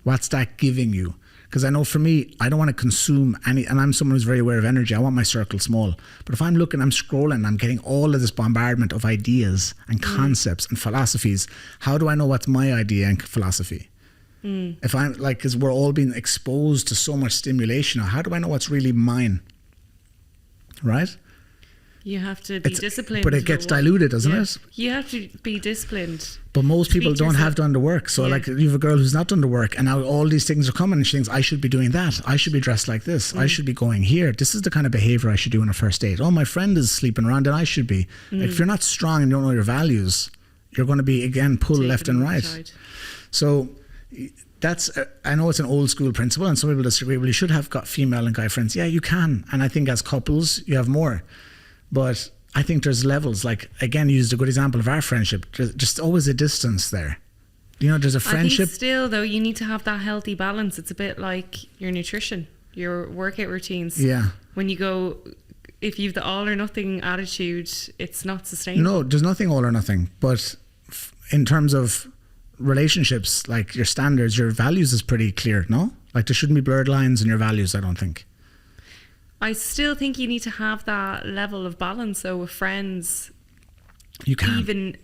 What's that giving you? Because I know for me, I don't want to consume any, and I'm someone who's very aware of energy. I want my circle small. But if I'm looking, I'm scrolling, I'm getting all of this bombardment of ideas and concepts and philosophies. How do I know what's my idea and philosophy? If I'm like, because we're all being exposed to so much stimulation, how do I know what's really mine? Right? You have to be disciplined. But it gets diluted, doesn't it? You have to be disciplined. But most people don't have done the work. So like, you have a girl who's not done the work and now all these things are coming and she thinks, I should be doing that. I should be dressed like this. I should be going here. This is the kind of behavior I should do on a first date. Oh, my friend is sleeping around and I should be. Like, if you're not strong and you don't know your values, you're going to be, again, pulled left and right. So that's, I know it's an old school principle and some people disagree. Well, you should have got female and guy friends. Yeah, you can. And I think as couples, you have more. But I think there's levels. Like, again, you used a good example of our friendship. There's just always a distance there. You know, there's a friendship. I think still, though, you need to have that healthy balance. It's a bit like your nutrition, your workout routines. Yeah. When you go, if you've the all or nothing attitude, it's not sustainable. No, there's nothing all or nothing. But in terms of relationships, like your standards, your values is pretty clear, no? Like, there shouldn't be blurred lines in your values, I don't think. I still think you need to have that level of balance, though, with friends. You can.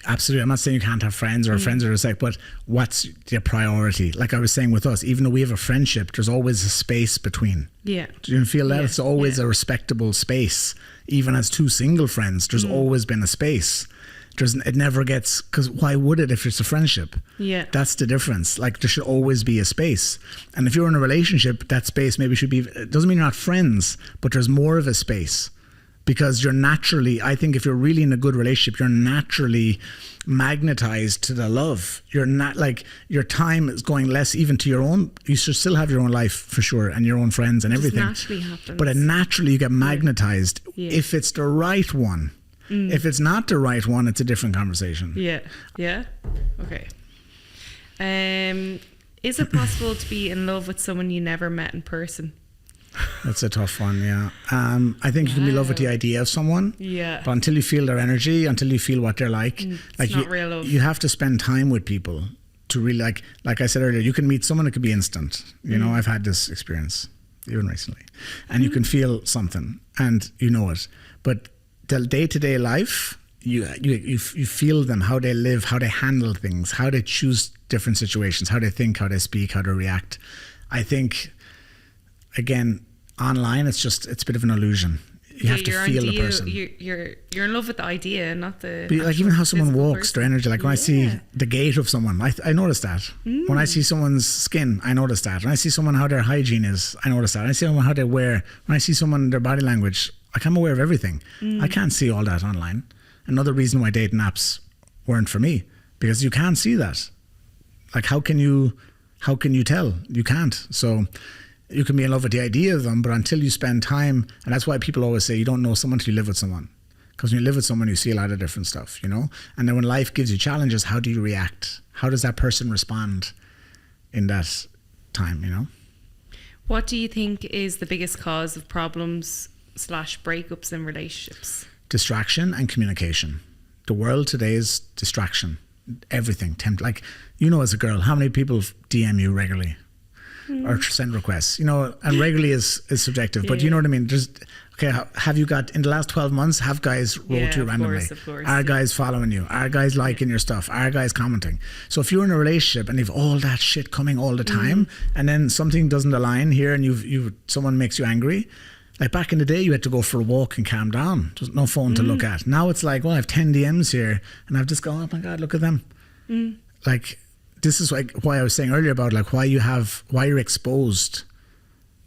Absolutely. I'm not saying you can't have friends or friends are a sec, but what's your priority? Like I was saying with us, even though we have a friendship, there's always a space between. Yeah. Do you feel that? It's always a respectable space. Even as two single friends, there's always been a space. It never gets, because why would it if it's a friendship? Yeah. That's the difference. Like, there should always be a space. And if you're in a relationship, that space maybe should be, it doesn't mean you're not friends, but there's more of a space. Because you're naturally, I think if you're really in a good relationship, you're naturally magnetized to the love. You're not like, your time is going less even to your own, you should still have your own life for sure and your own friends and everything. It naturally happens. But it naturally, you get magnetized if it's the right one. If it's not the right one, it's a different conversation. Yeah. Okay. Is it possible to be in love with someone you never met in person? That's a tough one, yeah. I think you can be in love with the idea of someone, but until you feel their energy, until you feel what they're like not real love. You have to spend time with people to really like I said earlier, you can meet someone that could be instant. You know, I've had this experience even recently, and you can feel something and you know it, but the day-to-day life, you feel them, how they live, how they handle things, how they choose different situations, how they think, how they speak, how they react. I think, again, online, it's a bit of an illusion. You have to feel the person. You're in love with the idea, not the. But like even how someone walks, their energy. Like when I see the gait of someone, I notice that. When I see someone's skin, I notice that. When I see someone how their hygiene is, I notice that. When I see someone how they wear. When I see someone their body language, like I'm aware of everything. I can't see all that online. Another reason why dating apps weren't for me, because you can't see that. Like how can you tell? You can't. So you can be in love with the idea of them, but until you spend time, and that's why people always say you don't know someone till you live with someone. Because when you live with someone, you see a lot of different stuff, you know? And then when life gives you challenges, how do you react? How does that person respond in that time, you know? What do you think is the biggest cause of problems / breakups in relationships? Distraction and communication. The world today is distraction. Everything. Like, you know, as a girl, how many people DM you regularly? Or send requests, you know, and regularly is subjective, but you know what I mean? Have you got, in the last 12 months, have guys wrote to you randomly? Of course, are guys following you? Are guys liking your stuff? Are guys commenting? So if you're in a relationship and you've all that shit coming all the time, and then something doesn't align here and someone makes you angry, like back in the day, you had to go for a walk and calm down. There's no phone to look at. Now it's like, well, I have 10 DMs here and I've just gone, oh my God, look at them. Like, this is like why I was saying earlier about like why you're exposed.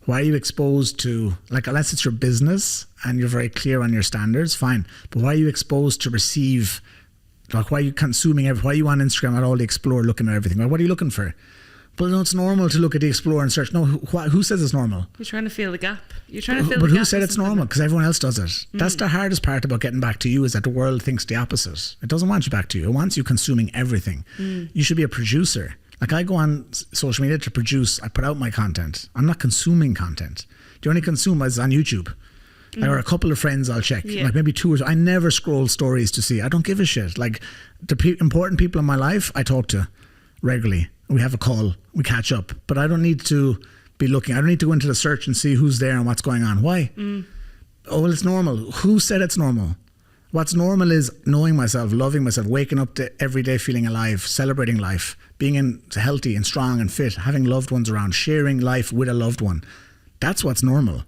Why are you exposed to, like, unless it's your business and you're very clear on your standards, fine. But why are you exposed to receive, like why are you consuming why are you on Instagram at all the Explore looking at everything? Like, what are you looking for? But no, it's normal to look at the Explore and search. No, who says it's normal? You're trying to fill the gap. You're trying to fill the gap. But who said it's normal? Because everyone else does it. That's the hardest part about getting back to you, is that the world thinks the opposite. It doesn't want you back to you. It wants you consuming everything. You should be a producer. Like, I go on social media to produce. I put out my content. I'm not consuming content. The only consume is on YouTube. Or a couple of friends I'll check. Like maybe 2 or 3. I never scroll stories to see. I don't give a shit. Like, the important people in my life, I talk to regularly. We have a call, we catch up, but I don't need to be looking. I don't need to go into the search and see who's there and what's going on. Why? Oh, well, it's normal. Who said it's normal? What's normal is knowing myself, loving myself, waking up to every day feeling alive, celebrating life, being healthy and strong and fit, having loved ones around, sharing life with a loved one. That's what's normal.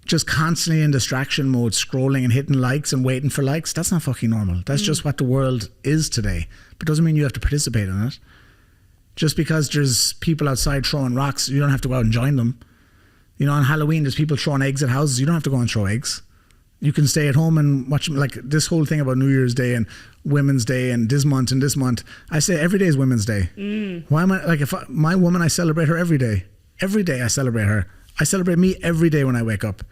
Just constantly in distraction mode, scrolling and hitting likes and waiting for likes, that's not fucking normal. That's just what the world is today. But doesn't mean you have to participate in it. Just because there's people outside throwing rocks, you don't have to go out and join them. You know, on Halloween, there's people throwing eggs at houses. You don't have to go and throw eggs. You can stay at home and watch, like this whole thing about New Year's Day and Women's Day and this month and this month. I say every day is Women's Day. Why am I, like, my woman, I celebrate her every day. Every day I celebrate her. I celebrate me every day when I wake up.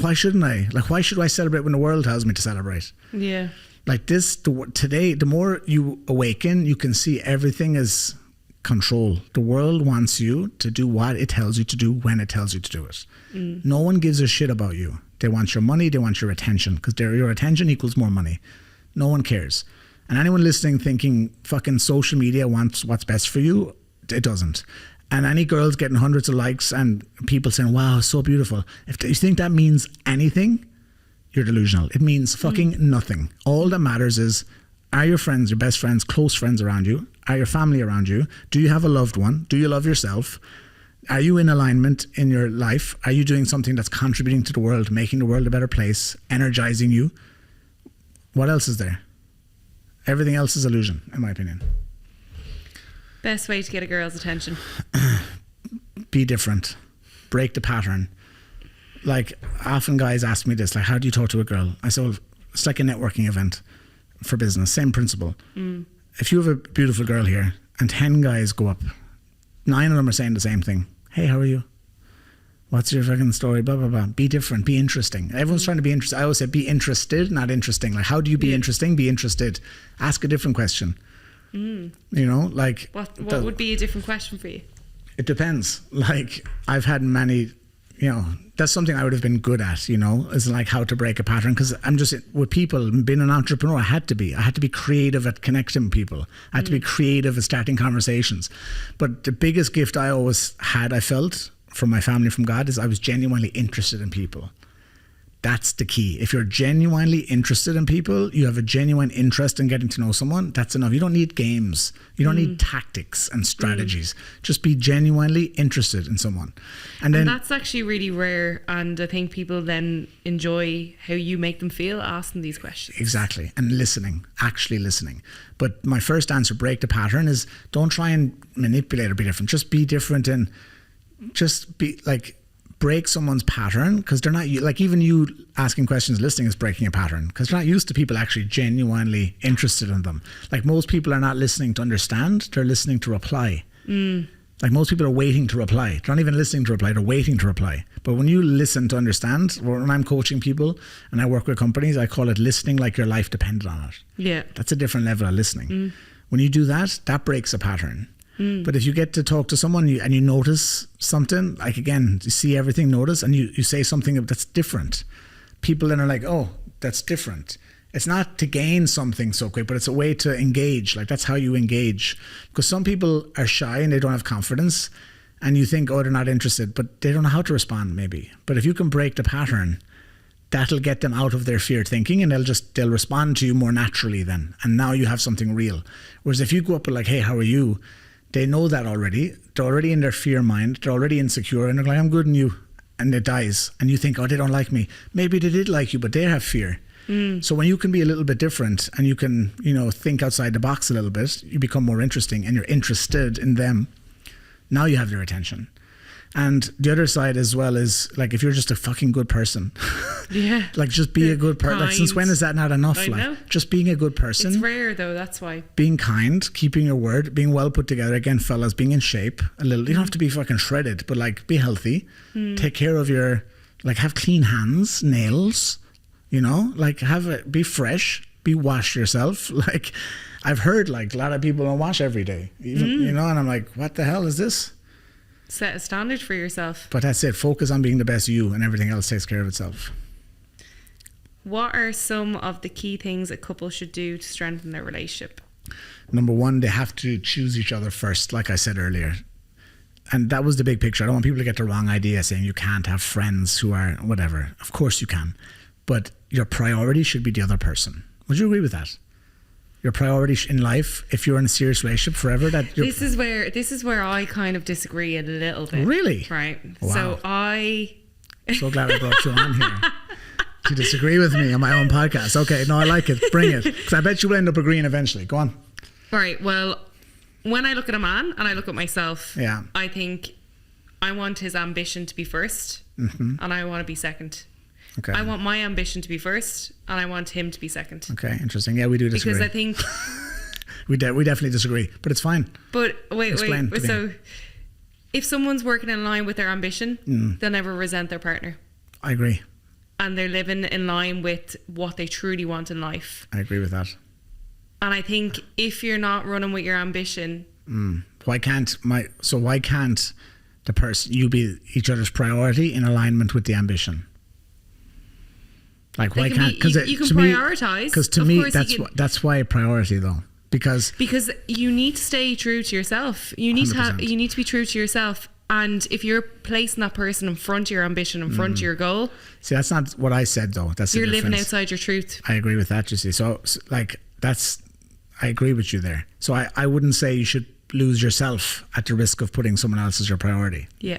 Why shouldn't I? Like, why should I celebrate when the world tells me to celebrate? Yeah. Like this, today, the more you awaken, you can see everything is control. The world wants you to do what it tells you to do when it tells you to do it. No one gives a shit about you. They want your money, they want your attention, because your attention equals more money. No one cares. And anyone listening thinking fucking social media wants what's best for you, it doesn't. And any girl's getting hundreds of likes and people saying, wow, so beautiful. If you think that means anything, you're delusional. It means fucking nothing. All that matters is, are your friends, your best friends, close friends around you? Are your family around you? Do you have a loved one? Do you love yourself? Are you in alignment in your life? Are you doing something that's contributing to the world, making the world a better place, energizing you? What else is there? Everything else is illusion, in my opinion. Best way to get a girl's attention? Be different. Break the pattern. Like, often guys ask me this, like, how do you talk to a girl? I say, well, it's like a networking event for business. Same principle. If you have a beautiful girl here and 10 guys go up, 9 of them are saying the same thing. Hey, how are you? What's your fucking story? Blah, blah, blah. Be different. Be interesting. Everyone's trying to be interesting. I always say be interested, not interesting. Like, how do you be interesting? Be interested. Ask a different question. You know, like... What would be a different question for you? It depends. Like, I've had many that's something I would have been good at, is like how to break a pattern. Because I'm just, with people, being an entrepreneur, I had to be creative at connecting with people. I had to be creative at starting conversations. But the biggest gift I always had, I felt, from my family, from God, is I was genuinely interested in people. That's the key. If you're genuinely interested in people, you have a genuine interest in getting to know someone, that's enough. You don't need games. You don't need tactics and strategies. Just be genuinely interested in someone. And that's actually really rare. And I think people then enjoy how you make them feel asking these questions. Exactly. And actually listening. But my first answer, break the pattern, is don't try and manipulate or be different. Just be different and just be like, break someone's pattern, because they're not, like, even you asking questions, listening is breaking a pattern, because they're not used to people actually genuinely interested in them. Like, most people are not listening to understand, they're listening to reply. Like, most people are waiting to reply. They're not even listening to reply, they're waiting to reply. But when you listen to understand, when I'm coaching people and I work with companies, I call it listening like your life depended on it. Yeah. That's a different level of listening. When you do that, that breaks a pattern. But if you get to talk to someone and you notice something, like, again, you see everything, notice, and you say something that's different, people then are like, oh, that's different. It's not to gain something so quick, but it's a way to engage. Like, that's how you engage. Because some people are shy and they don't have confidence, and you think, oh, they're not interested, but they don't know how to respond maybe. But if you can break the pattern, that'll get them out of their fear thinking, and they'll respond to you more naturally then. And now you have something real. Whereas if you go up with like, hey, how are you? They know that already. They're already in their fear mind. They're already insecure. And they're like, I'm good in you. And it dies. And you think, oh, they don't like me. Maybe they did like you, but they have fear. So when you can be a little bit different and you can, think outside the box a little bit, you become more interesting and you're interested in them. Now you have their attention. And the other side as well is, like, if you're just a fucking good person, like, just be a good person. Like, since when is that not enough? Like, just being a good person. It's rare though, that's why. Being kind, keeping your word, being well put together. Again, fellas, being in shape a little. You don't have to be fucking shredded, but like, be healthy. Take care of your, like, have clean hands, nails, like, be fresh, wash yourself. Like, I've heard, like, a lot of people don't wash every day, even, and I'm like, what the hell is this? Set a standard for yourself. But that's it. Focus on being the best you, and everything else takes care of itself. What are some of the key things a couple should do to strengthen their relationship? Number one, they have to choose each other first, like I said earlier. And that was the big picture. I don't want people to get the wrong idea saying you can't have friends who are whatever. Of course you can. But your priority should be the other person. Would you agree with that? Your priority in life, if you're in a serious relationship forever, this is where I kind of disagree a little bit. Really? Right. Wow. So glad I brought you on here to disagree with me on my own podcast. Okay, no, I like it. Bring it. Because I bet you will end up agreeing eventually. Go on. All right. Well, when I look at a man and I look at myself, I think I want his ambition to be first, and I want to be second. Okay. I want my ambition to be first, and I want him to be second. Okay, interesting. Yeah, we do disagree. Because I think we definitely disagree, but it's fine. But wait. So, if someone's working in line with their ambition, they'll never resent their partner. I agree. And they're living in line with what they truly want in life. I agree with that. And I think if you're not running with your ambition, why can't the person, you be each other's priority in alignment with the ambition? Like, why can't? Because you can prioritize. Because to me, that's why a priority though. Because you need to stay true to yourself. You need 100%. You need to be true to yourself. And if you're placing that person in front of your ambition, in front of your goal, see, that's not what I said though. That's you're living outside your truth. I agree with that. You see, so like I agree with you there. So I wouldn't say you should lose yourself at the risk of putting someone else as your priority. Yeah.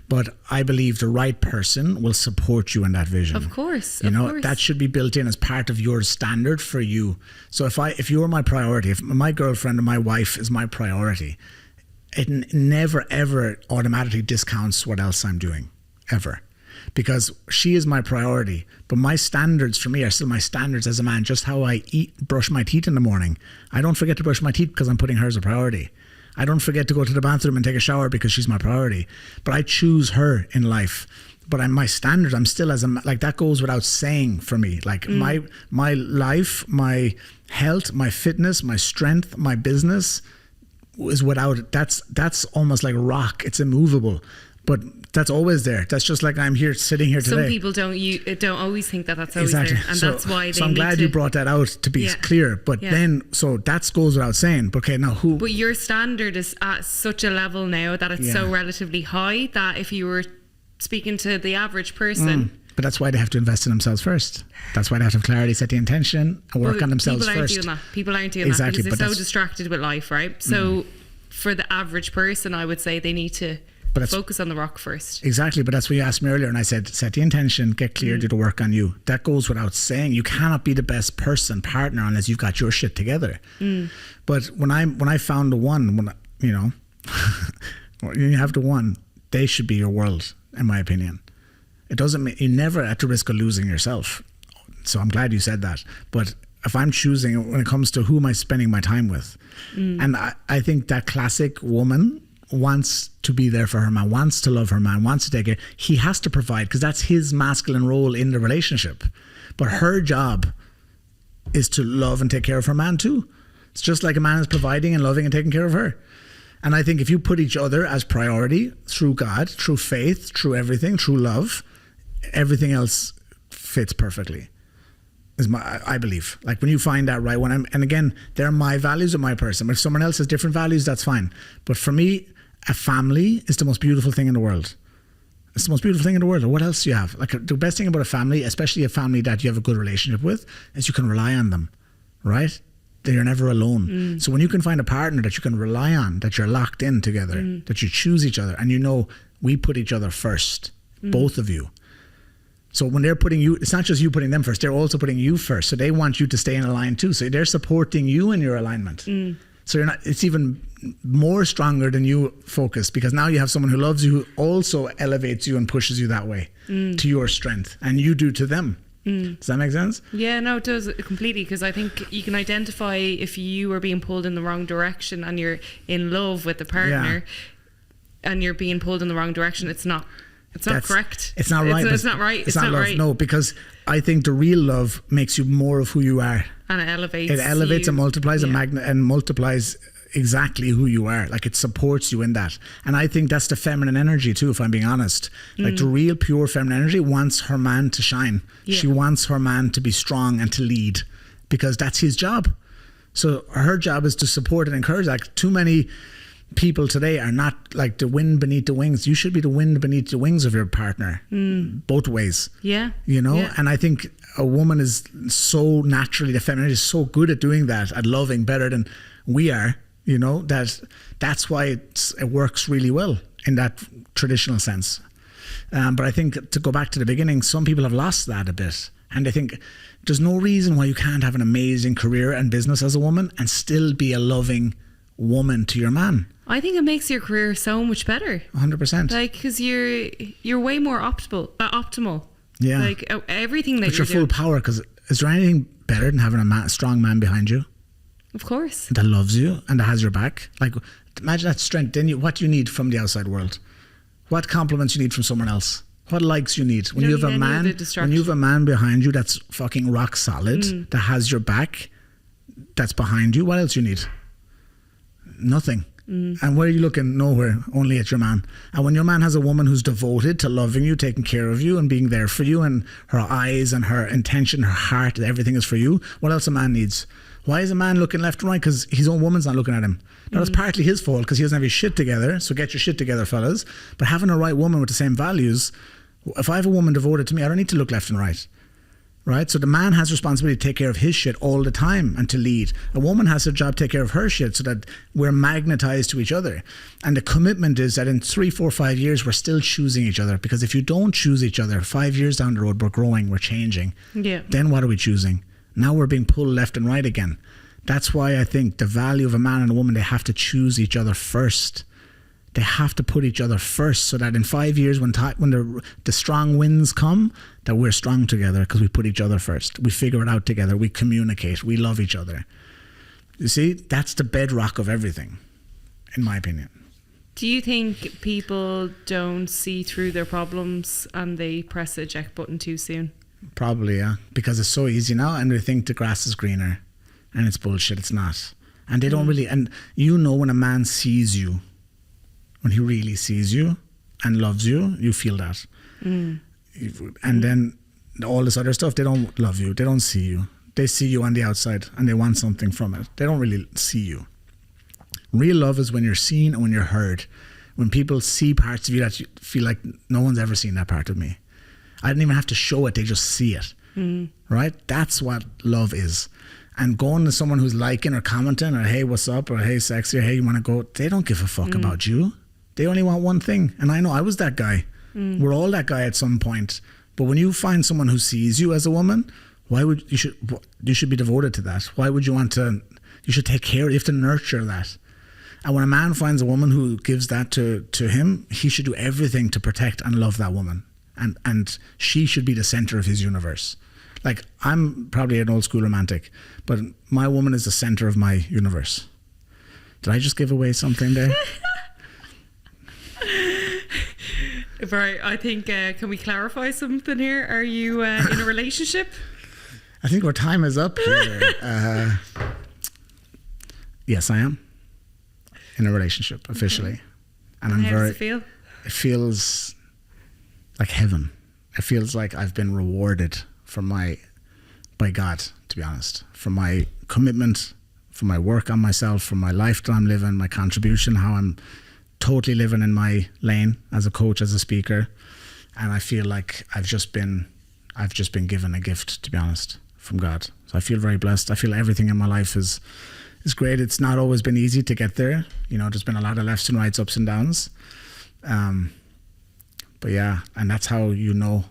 But I believe the right person will support you in that vision. Of course. That should be built in as part of your standard for you. So if you're my priority, if my girlfriend or my wife is my priority, it never ever automatically discounts what else I'm doing, ever. Because she is my priority, but my standards for me are still my standards as a man. Just how I brush my teeth in the morning. I don't forget to brush my teeth because I'm putting her as a priority. I don't forget to go to the bathroom and take a shower because she's my priority. But I choose her in life. But my standards, I'm still like, that goes without saying for me. Like my life, my health, my fitness, my strength, my business is without it. That's almost like rock. It's immovable. But That's always there. That's just like I'm here sitting here today. Some people don't always think that that's always there, and that's why they. So I'm glad you brought that out to be clear. But then, so that goes without saying. But okay, now who? But your standard is at such a level now that it's so relatively high that if you were speaking to the average person. But that's why they have to invest in themselves first. That's why they have to have clarity, set the intention, and work on themselves first. People aren't doing that because they're so distracted with life, right? So for the average person, I would say they need to focus on the rock first. Exactly, but that's what you asked me earlier, and I said, set the intention, get clear, do the work on you. That goes without saying. You cannot be the best partner, unless you've got your shit together. But when I found the one, when you have the one, they should be your world, in my opinion. It doesn't mean you're never at the risk of losing yourself. So I'm glad you said that. But if I'm choosing, when it comes to who am I spending my time with, and I think that classic woman wants to be there for her man, wants to love her man, wants to take care. He has to provide because that's his masculine role in the relationship. But her job is to love and take care of her man too. It's just like a man is providing and loving and taking care of her. And I think if you put each other as priority through God, through faith, through everything, through love, everything else fits perfectly. I believe. Like when you find that right one, and again, they're my values of my person. If someone else has different values, that's fine. But for me, a family is the most beautiful thing in the world. It's the most beautiful thing in the world. What else do you have? Like the best thing about a family, especially a family that you have a good relationship with, is you can rely on them, right? You're never alone. So when you can find a partner that you can rely on, that you're locked in together, that you choose each other, and you know we put each other first, both of you. So when they're putting you, it's not just you putting them first, they're also putting you first. So they want you to stay in a line too. So they're supporting you in your alignment. So you're not, it's even more stronger than you focus because now you have someone who loves you, who also elevates you and pushes you that way to your strength, and you do to them. Does that make sense? Yeah, no, it does completely, because I think you can identify if you are being pulled in the wrong direction and you're in love with the partner and you're being pulled in the wrong direction. It's not correct. It's not right. It's not right. It's not love. Right. No, because I think the real love makes you more of who you are. And it elevates. It elevates and multiplies and multiplies exactly who you are. Like it supports you in that. And I think that's the feminine energy too, if I'm being honest. Like the real pure feminine energy wants her man to shine. Yeah. She wants her man to be strong and to lead because that's his job. So her job is to support and encourage. Like too many people today are not like the wind beneath the wings. You should be the wind beneath the wings of your partner, both ways. Yeah. You know, and I think a woman is so naturally, the feminine is so good at doing that, at loving better than we are, you know, that's why it works really well in that traditional sense. But I think to go back to the beginning, some people have lost that a bit. And I think there's no reason why you can't have an amazing career and business as a woman and still be a loving woman to your man. I think it makes your career so much better. 100%. Like, because you're way more optimal. Yeah. Like everything that you're doing. Full power. Because is there anything better than having a strong man behind you? Of course. That loves you and that has your back. Like, imagine that strength. Then what do you need from the outside world? What compliments you need from someone else? What likes you need? When you have a man behind you that's fucking rock solid, that has your back, that's behind you, what else you need? Nothing. And where are you looking? Nowhere, only at your man. And when your man has a woman who's devoted to loving you, taking care of you and being there for you, and her eyes and her intention, her heart, everything is for you, what else a man needs? Why is a man looking left and right? Because his own woman's not looking at him. Now that's partly his fault because he doesn't have his shit together. So get your shit together, fellas. But having a right woman with the same values, if I have a woman devoted to me, I don't need to look left and right. Right? So the man has responsibility to take care of his shit all the time and to lead. A woman has a job to take care of her shit so that we're magnetized to each other. And the commitment is that in 3, 4, 5 years, we're still choosing each other. Because if you don't choose each other, 5 years down the road, we're growing, we're changing. Yeah. Then what are we choosing? Now we're being pulled left and right again. That's why I think the value of a man and a woman, they have to choose each other first. They have to put each other first so that in 5 years when the strong winds come, that we're strong together because we put each other first. We figure it out together. We communicate. We love each other. You see, that's the bedrock of everything, in my opinion. Do you think people don't see through their problems and they press the eject button too soon? Probably, yeah. Because it's so easy now and they think the grass is greener and it's bullshit. It's not. And they don't really, and you know when a man sees you, when he really sees you and loves you, you feel that. And then all this other stuff, they don't love you. They don't see you. They see you on the outside and they want something from it. They don't really see you. Real love is when you're seen and when you're heard. When people see parts of you that you feel like no one's ever seen that part of me. I didn't even have to show it. They just see it. Right? That's what love is. And going to someone who's liking or commenting or hey, what's up? Or hey, sexy, or hey, you want to go? They don't give a fuck about you. They only want one thing. And I know I was that guy. We're all that guy at some point. But when you find someone who sees you as a woman, you should be devoted to that. Why would you want to? You should take care. You have to nurture that. And when a man finds a woman who gives that to him, he should do everything to protect and love that woman. And she should be the center of his universe. Like, I'm probably an old school romantic, but my woman is the center of my universe. Did I just give away something there? Right, I think, can we clarify something here? Are you in a relationship? I think our time is up here. Yes, I am in a relationship officially. And I'm how very, does it feel? It feels like heaven. It feels like I've been rewarded by God, to be honest, for my commitment, for my work on myself, for my life that I'm living, my contribution, how I'm totally living in my lane as a coach, as a speaker. And I feel like I've just been given a gift, to be honest, from God. So I feel very blessed. I feel everything in my life is great. It's not always been easy to get there. You know, there's been a lot of lefts and rights, ups and downs. But yeah, and that's how you know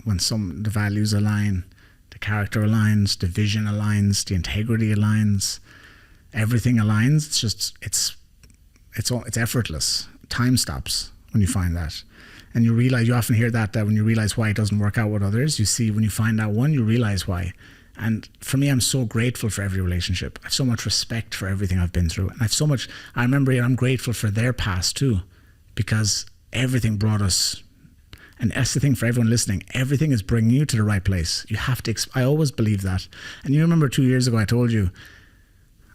when the values align, the character aligns, the vision aligns, the integrity aligns, everything aligns. It's just, it's effortless. Time stops when you find that. And you realize, you often hear that when you realize why it doesn't work out with others, you see when you find that one, you realize why. And for me, I'm so grateful for every relationship. I have so much respect for everything I've been through. And I remember I'm grateful for their past too, because everything brought us. And that's the thing for everyone listening, everything is bringing you to the right place. You have to, I always believe that. And you remember 2 years ago, I told you,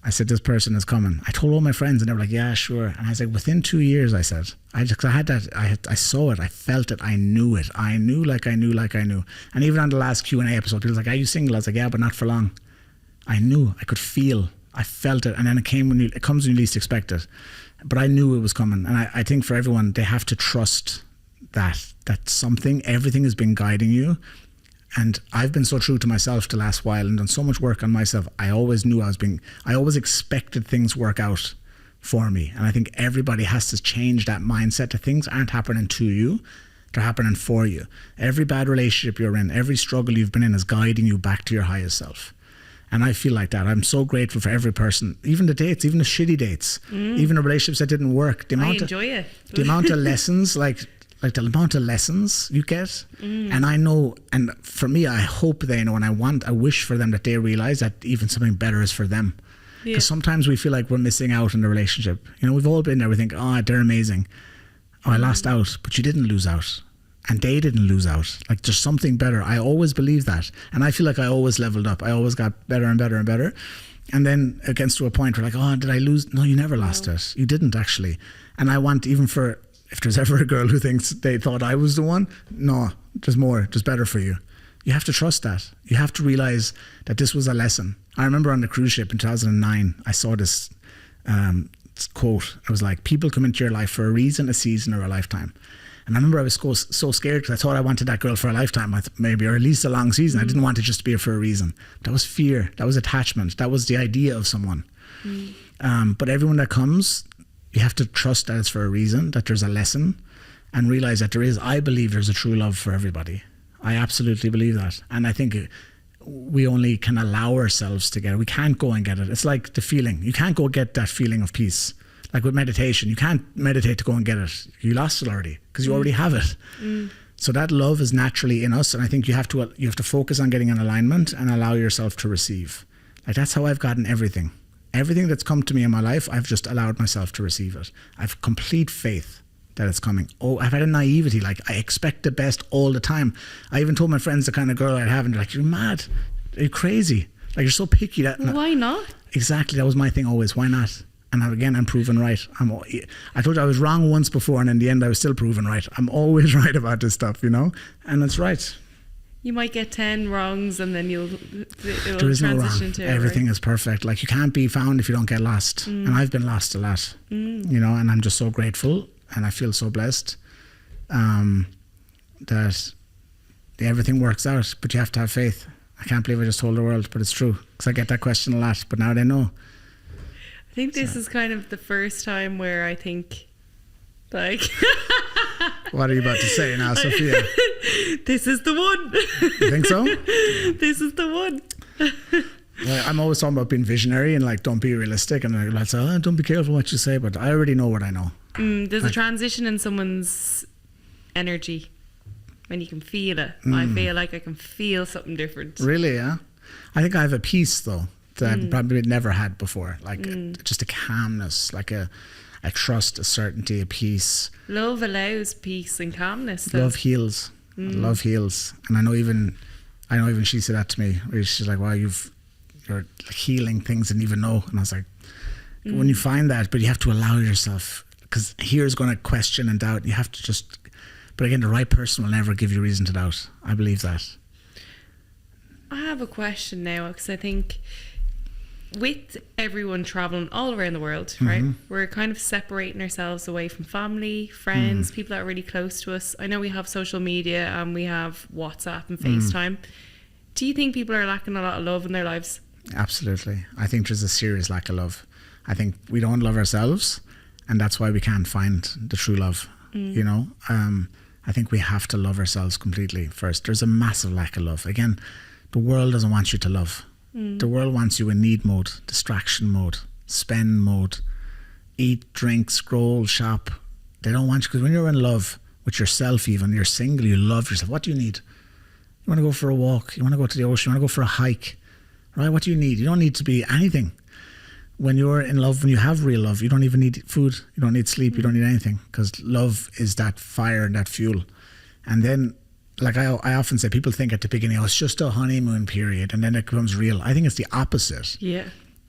I said, this person is coming. I told all my friends and they were like, yeah, sure. And I was like, within 2 years, I said, I saw it, I felt it, I knew it. I knew like I knew. And even on the last Q&A episode, people was like, are you single? I was like, yeah, but not for long. I knew, I could feel, I felt it. And then it comes when you least expect it. But I knew it was coming. And I think for everyone, they have to trust that everything has been guiding you. And I've been so true to myself the last while and done so much work on myself. I always knew I always expected things work out for me. And I think everybody has to change that mindset that things aren't happening to you, they're happening for you. Every bad relationship you're in, every struggle you've been in is guiding you back to your highest self. And I feel like that. I'm so grateful for every person, even the dates, even the shitty dates, even the relationships that didn't work. I enjoy it. The amount of lessons, like the amount of lessons you get. And I know, and for me, I hope they know, and I wish for them that they realize that even something better is for them. Because sometimes we feel like we're missing out in the relationship. You know, we've all been there. We think, oh, they're amazing. Oh, I lost out. But you didn't lose out. And they didn't lose out. Like, there's something better. I always believe that. And I feel like I always leveled up. I always got better and better and better. And then it gets to a point where like, oh, did I lose? No, you never lost it. You didn't actually. And I want, even for, if there's ever a girl who thinks they thought I was the one, no, there's more, there's better for you. You have to trust that. You have to realize that this was a lesson. I remember on the cruise ship in 2009, I saw this quote. It was like, people come into your life for a reason, a season, or a lifetime. And I remember I was so scared because I thought I wanted that girl for a lifetime, maybe, or at least a long season. I didn't want it just to be for a reason. That was fear. That was attachment. That was the idea of someone. But everyone that comes, you have to trust that it's for a reason, that there's a lesson, and realize that I believe there's a true love for everybody. I absolutely believe that. And I think we only can allow ourselves to get it. We can't go and get it. It's like the feeling. You can't go get that feeling of peace. Like with meditation, you can't meditate to go and get it. You lost it already because you already have it. So that love is naturally in us. And I think you have to focus on getting an alignment and allow yourself to receive. Like, that's how I've gotten everything. Everything that's come to me in my life, I've just allowed myself to receive it. I've complete faith that it's coming. Oh, I've had a naivety. Like, I expect the best all the time. I even told my friends the kind of girl I'd have, and they're like, you're mad. You're crazy. Like, you're so picky. Why not? Exactly. That was my thing always. Why not? And I'm proven right. I told you I was wrong once before, and in the end I was still proven right. I'm always right about this stuff, and it's right. You might get 10 wrongs and then it'll there is no wrong. To everything is perfect. Like, you can't be found if you don't get lost. And I've been lost a lot, and I'm just so grateful, and I feel so blessed that everything works out, but you have to have faith. I can't believe I just told the world, but it's true, because I get that question a lot, but now they know. I think this is kind of the first time where I think, like... What are you about to say now, Sophia? This is the one. You think so? This is the one. Well, I'm always talking about being visionary and like, don't be realistic, and like, say, don't be careful what you say, but I already know what I know. There's a transition in someone's energy when you can feel it. I feel like I can feel something different. Really, yeah? I think I have a peace, though, that I've probably never had before. Like, just a calmness, like a trust, a certainty, a peace. Love allows peace and calmness, though. Love heals. Love heals. And I know even she said that to me. She's like, wow, you're like healing things and even know. And I was like, when you find that, but you have to allow yourself, because here's going to question and doubt. You have to just, but again, the right person will never give you reason to doubt. I believe that. I have a question now, because I think with everyone traveling all around the world, right, we're kind of separating ourselves away from family, friends, people that are really close to us. I know we have social media and we have WhatsApp and FaceTime. Do you think people are lacking a lot of love in their lives? Absolutely. I think there's a serious lack of love. I think we don't love ourselves, and that's why we can't find the true love. I think we have to love ourselves completely first. There's a massive lack of love. Again, the world doesn't want you to love. The world wants you in need mode, distraction mode, spend mode, eat, drink, scroll, shop. They don't want you, because when you're in love with yourself, even you're single, you love yourself. What do you need? You want to go for a walk, you want to go to the ocean, you want to go for a hike, right? What do you need? You don't need to be anything. When you're in love, when you have real love, you don't even need food, you don't need sleep, you don't need anything, because love is that fire and that fuel. And then, like I often say, people think at the beginning, it's just a honeymoon period, and then it becomes real. I think it's the opposite. Yeah.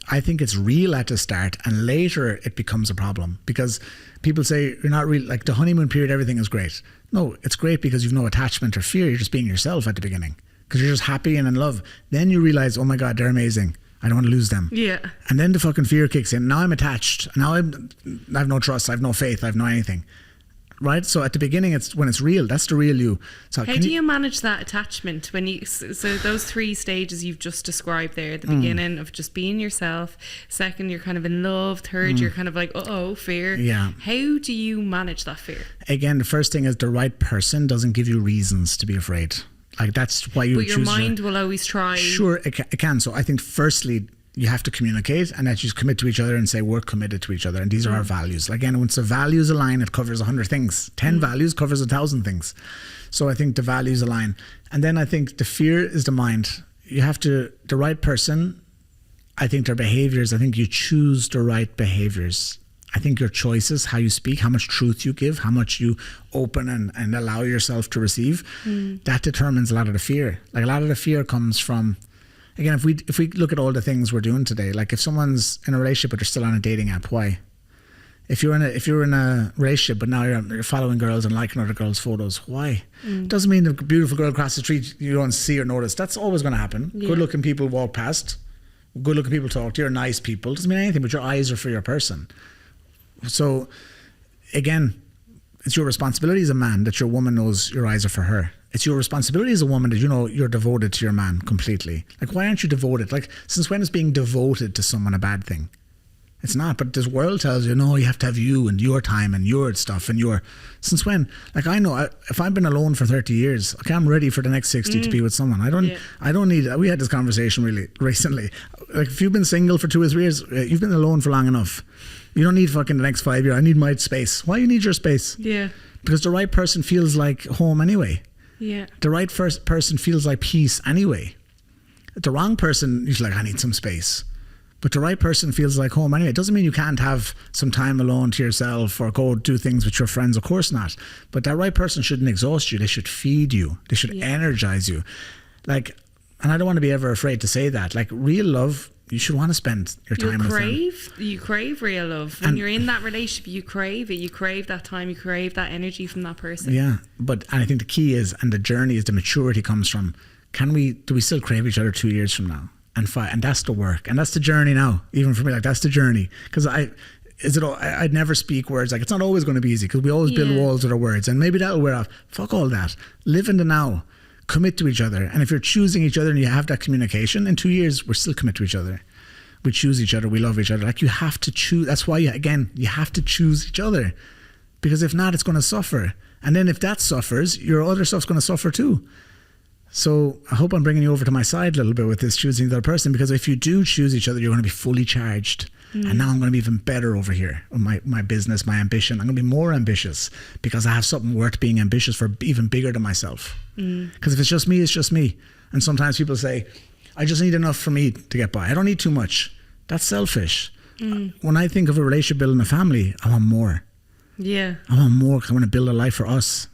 I think it's real at the start, and later it becomes a problem, because people say you're not real, like the honeymoon period, everything is great. No, it's great because you've no attachment or fear. You're just being yourself at the beginning, because you're just happy and in love. Then you realize, oh my God, they're amazing. I don't want to lose them. Yeah. And then the fucking fear kicks in. Now I'm attached. Now I have no trust. I have no faith. I have no anything. Right? So at the beginning, it's when it's real. That's the real you. So how do you manage that attachment when you? So those 3 stages you've just described there. The beginning of just being yourself. Second, you're kind of in love. Third, you're kind of like, fear. Yeah. How do you manage that fear? Again, the first thing is the right person doesn't give you reasons to be afraid. Like, that's why you choose. But your mind will always try. Sure, it can. So I think firstly, you have to communicate, and that you commit to each other and say, we're committed to each other, and these are our values. Again, once the values align, it covers 100 things. 10 values covers 1,000 things. So I think the values align. And then I think the fear is the mind. You have to, the right person, I think their behaviors, I think you choose the right behaviors. I think your choices, how you speak, how much truth you give, how much you open and allow yourself to receive, that determines a lot of the fear. Like, a lot of the fear comes from, again, if we look at all the things we're doing today, like if someone's in a relationship but they're still on a dating app, why? If you're in a relationship but now you're following girls and liking other girls' photos, why? Doesn't mean the beautiful girl across the street you don't see or notice. That's always going to happen. Yeah. Good looking people walk past. Good looking people talk to you. Nice people. Doesn't mean anything, but your eyes are for your person. So again, it's your responsibility as a man that your woman knows your eyes are for her. It's your responsibility as a woman that you know you're devoted to your man completely. Like, why aren't you devoted? Like, since when is being devoted to someone a bad thing? It's not, but this world tells you, no, you have to have you and your time and your stuff and your... Since when? Like, I know, if I've been alone for 30 years, okay, I'm ready for the next 60 to be with someone. I don't need... We had this conversation really recently. Like, if you've been single for 2 or 3 years, you've been alone for long enough. You don't need fucking the next 5 years. I need my space. Why do you need your space? Yeah. Because the right person feels like home anyway. Yeah. The right person feels like peace anyway. The wrong person, you're like, I need some space. But the right person feels like home anyway. It doesn't mean you can't have some time alone to yourself or go do things with your friends. Of course not. But that right person shouldn't exhaust you. They should feed you. They should energize you. Like, and I don't want to be ever afraid to say that. Like, real love, you should want to spend your time with them. You crave real love. When you're in that relationship, you crave it. You crave that time. You crave that energy from that person. Yeah. But I think the key is, and the journey is, the maturity comes from, do we still crave each other 2 years from now? And that's the work. And that's the journey now. Even for me, like, that's the journey. Because I'd never speak words. Like, it's not always going to be easy, because we always build walls with our words. And maybe that'll wear off. Fuck all that. Live in the now. Commit to each other. And if you're choosing each other and you have that communication, in 2 years, we're still committed to each other. We choose each other. We love each other. Like, you have to choose. That's why, you have to choose each other. Because if not, it's going to suffer. And then if that suffers, your other stuff's going to suffer too. So I hope I'm bringing you over to my side a little bit with this choosing the other person, because if you do choose each other, you're going to be fully charged. And now I'm going to be even better over here with my business, my ambition. I'm going to be more ambitious because I have something worth being ambitious for, even bigger than myself. Because if it's just me, it's just me. And sometimes people say, I just need enough for me to get by. I don't need too much. That's selfish. When I think of a relationship, building a family, I want more. Yeah. I want more, because I want to build a life for us.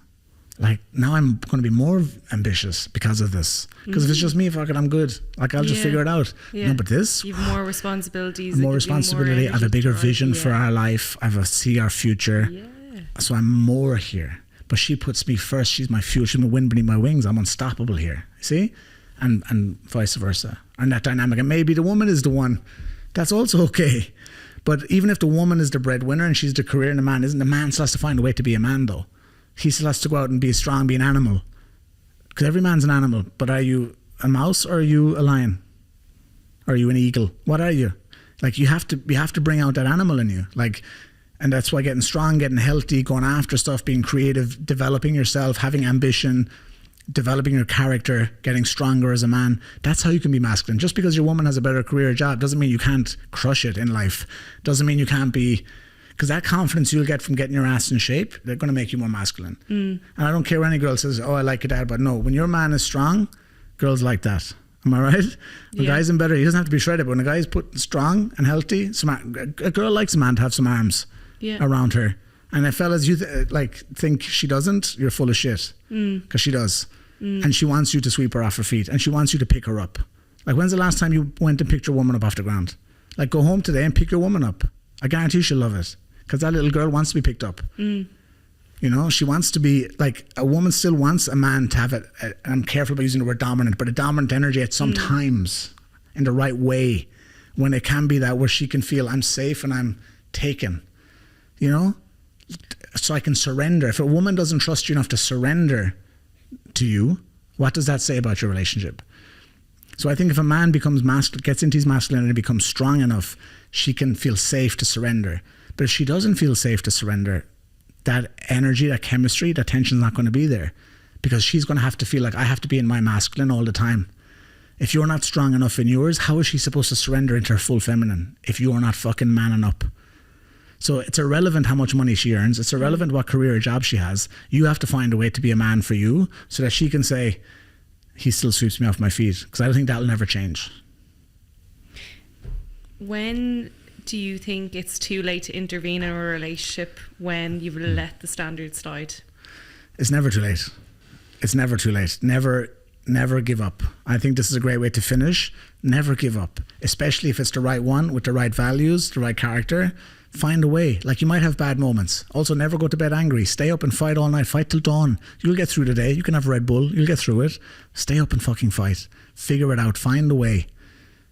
Like, now I'm going to be more ambitious because of this. Because if it's just me, fuck it, I'm good. Like, I'll just figure it out. No, but this, you have more responsibilities. More responsibility. I have a bigger vision for our life. I see our future. Yeah. So I'm more here. But she puts me first. She's my fuel. She's my wind beneath my wings. I'm unstoppable here. See? And vice versa. And that dynamic. And maybe the woman is the one. That's also okay. But even if the woman is the breadwinner and she's the career and the man isn't, the man still has to find a way to be a man, though. He still has to go out and be strong, be an animal. Because every man's an animal. But are you a mouse, or are you a lion? Or are you an eagle? What are you? Like, you have to bring out that animal in you. Like, and that's why getting strong, getting healthy, going after stuff, being creative, developing yourself, having ambition, developing your character, getting stronger as a man. That's how you can be masculine. Just because your woman has a better career or job doesn't mean you can't crush it in life. Doesn't mean you can't be... Because that confidence you'll get from getting your ass in shape, they're going to make you more masculine. And I don't care what any girl says, oh, I like it, Dad. But no, when your man is strong, girls like that. Am I right? When a guy's in better, he doesn't have to be shredded. But when a guy's put strong and healthy, a girl likes a man to have some arms around her. And if fellas, you think she doesn't, you're full of shit. Because she does. And she wants you to sweep her off her feet. And she wants you to pick her up. Like, when's the last time you went and picked your woman up off the ground? Like, go home today and pick your woman up. I guarantee she'll love it. Because that little girl wants to be picked up. You know, she wants to be, like, a woman still wants a man to have it. And I'm careful about using the word dominant, but a dominant energy at some times, in the right way, when it can be that, where she can feel I'm safe and I'm taken, you know? So I can surrender. If a woman doesn't trust you enough to surrender to you, what does that say about your relationship? So I think if a man becomes masculine, gets into his masculinity and becomes strong enough, she can feel safe to surrender. But if she doesn't feel safe to surrender, that energy, that chemistry, that tension's not going to be there, because she's going to have to feel like I have to be in my masculine all the time. If you're not strong enough in yours, how is she supposed to surrender into her full feminine if you're not fucking manning up? So it's irrelevant how much money she earns. It's irrelevant what career or job she has. You have to find a way to be a man for you so that she can say, he still sweeps me off my feet. Because I don't think that'll never change. When do you think it's too late to intervene in a relationship when you've let the standards slide? It's never too late. It's never too late. Never give up. I think this is a great way to finish. Never give up, especially if it's the right one with the right values, the right character. Find a way. Like, you might have bad moments. Also, never go to bed angry. Stay up and fight all night. Fight till dawn. You'll get through the day. You can have Red Bull. You'll get through it. Stay up and fucking fight. Figure it out. Find a way.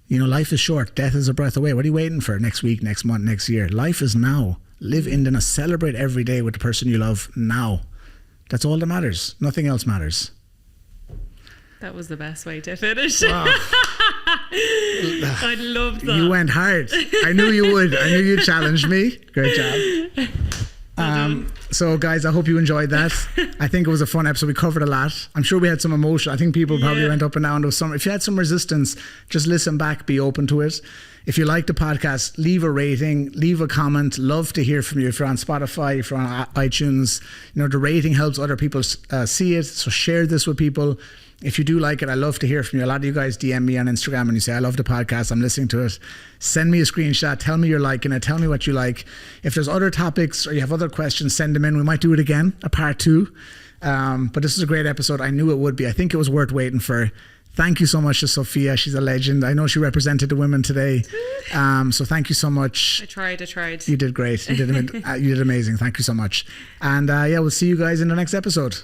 You know, life is short. Death is a breath away. What are you waiting for? Next week, next month, next year? Life is now. Live in the, celebrate every day with the person you love now. That's all that matters. Nothing else matters. That was the best way to finish. Wow. I loved that. You went hard. I knew you would. I knew you'd challenge me. Great job. So guys, I hope you enjoyed that. I think it was a fun episode. We covered a lot. I'm sure we had some emotion. I think people probably went up and down. There was some. If you had some resistance, just listen back, be open to it. If you like the podcast, leave a rating, leave a comment. Love to hear from you. If you're on Spotify, if you're on iTunes, you know, the rating helps other people see it. So share this with people. If you do like it, I love to hear from you. A lot of you guys DM me on Instagram and you say, I love the podcast, I'm listening to it. Send me a screenshot. Tell me you're liking it. Tell me what you like. If there's other topics or you have other questions, send them in. We might do it again, a part 2. But this is a great episode. I knew it would be. I think it was worth waiting for. Thank you so much to Sophia. She's a legend. I know she represented the women today. So thank you so much. I tried. You did great. You did amazing. Thank you so much. And yeah, we'll see you guys in the next episode.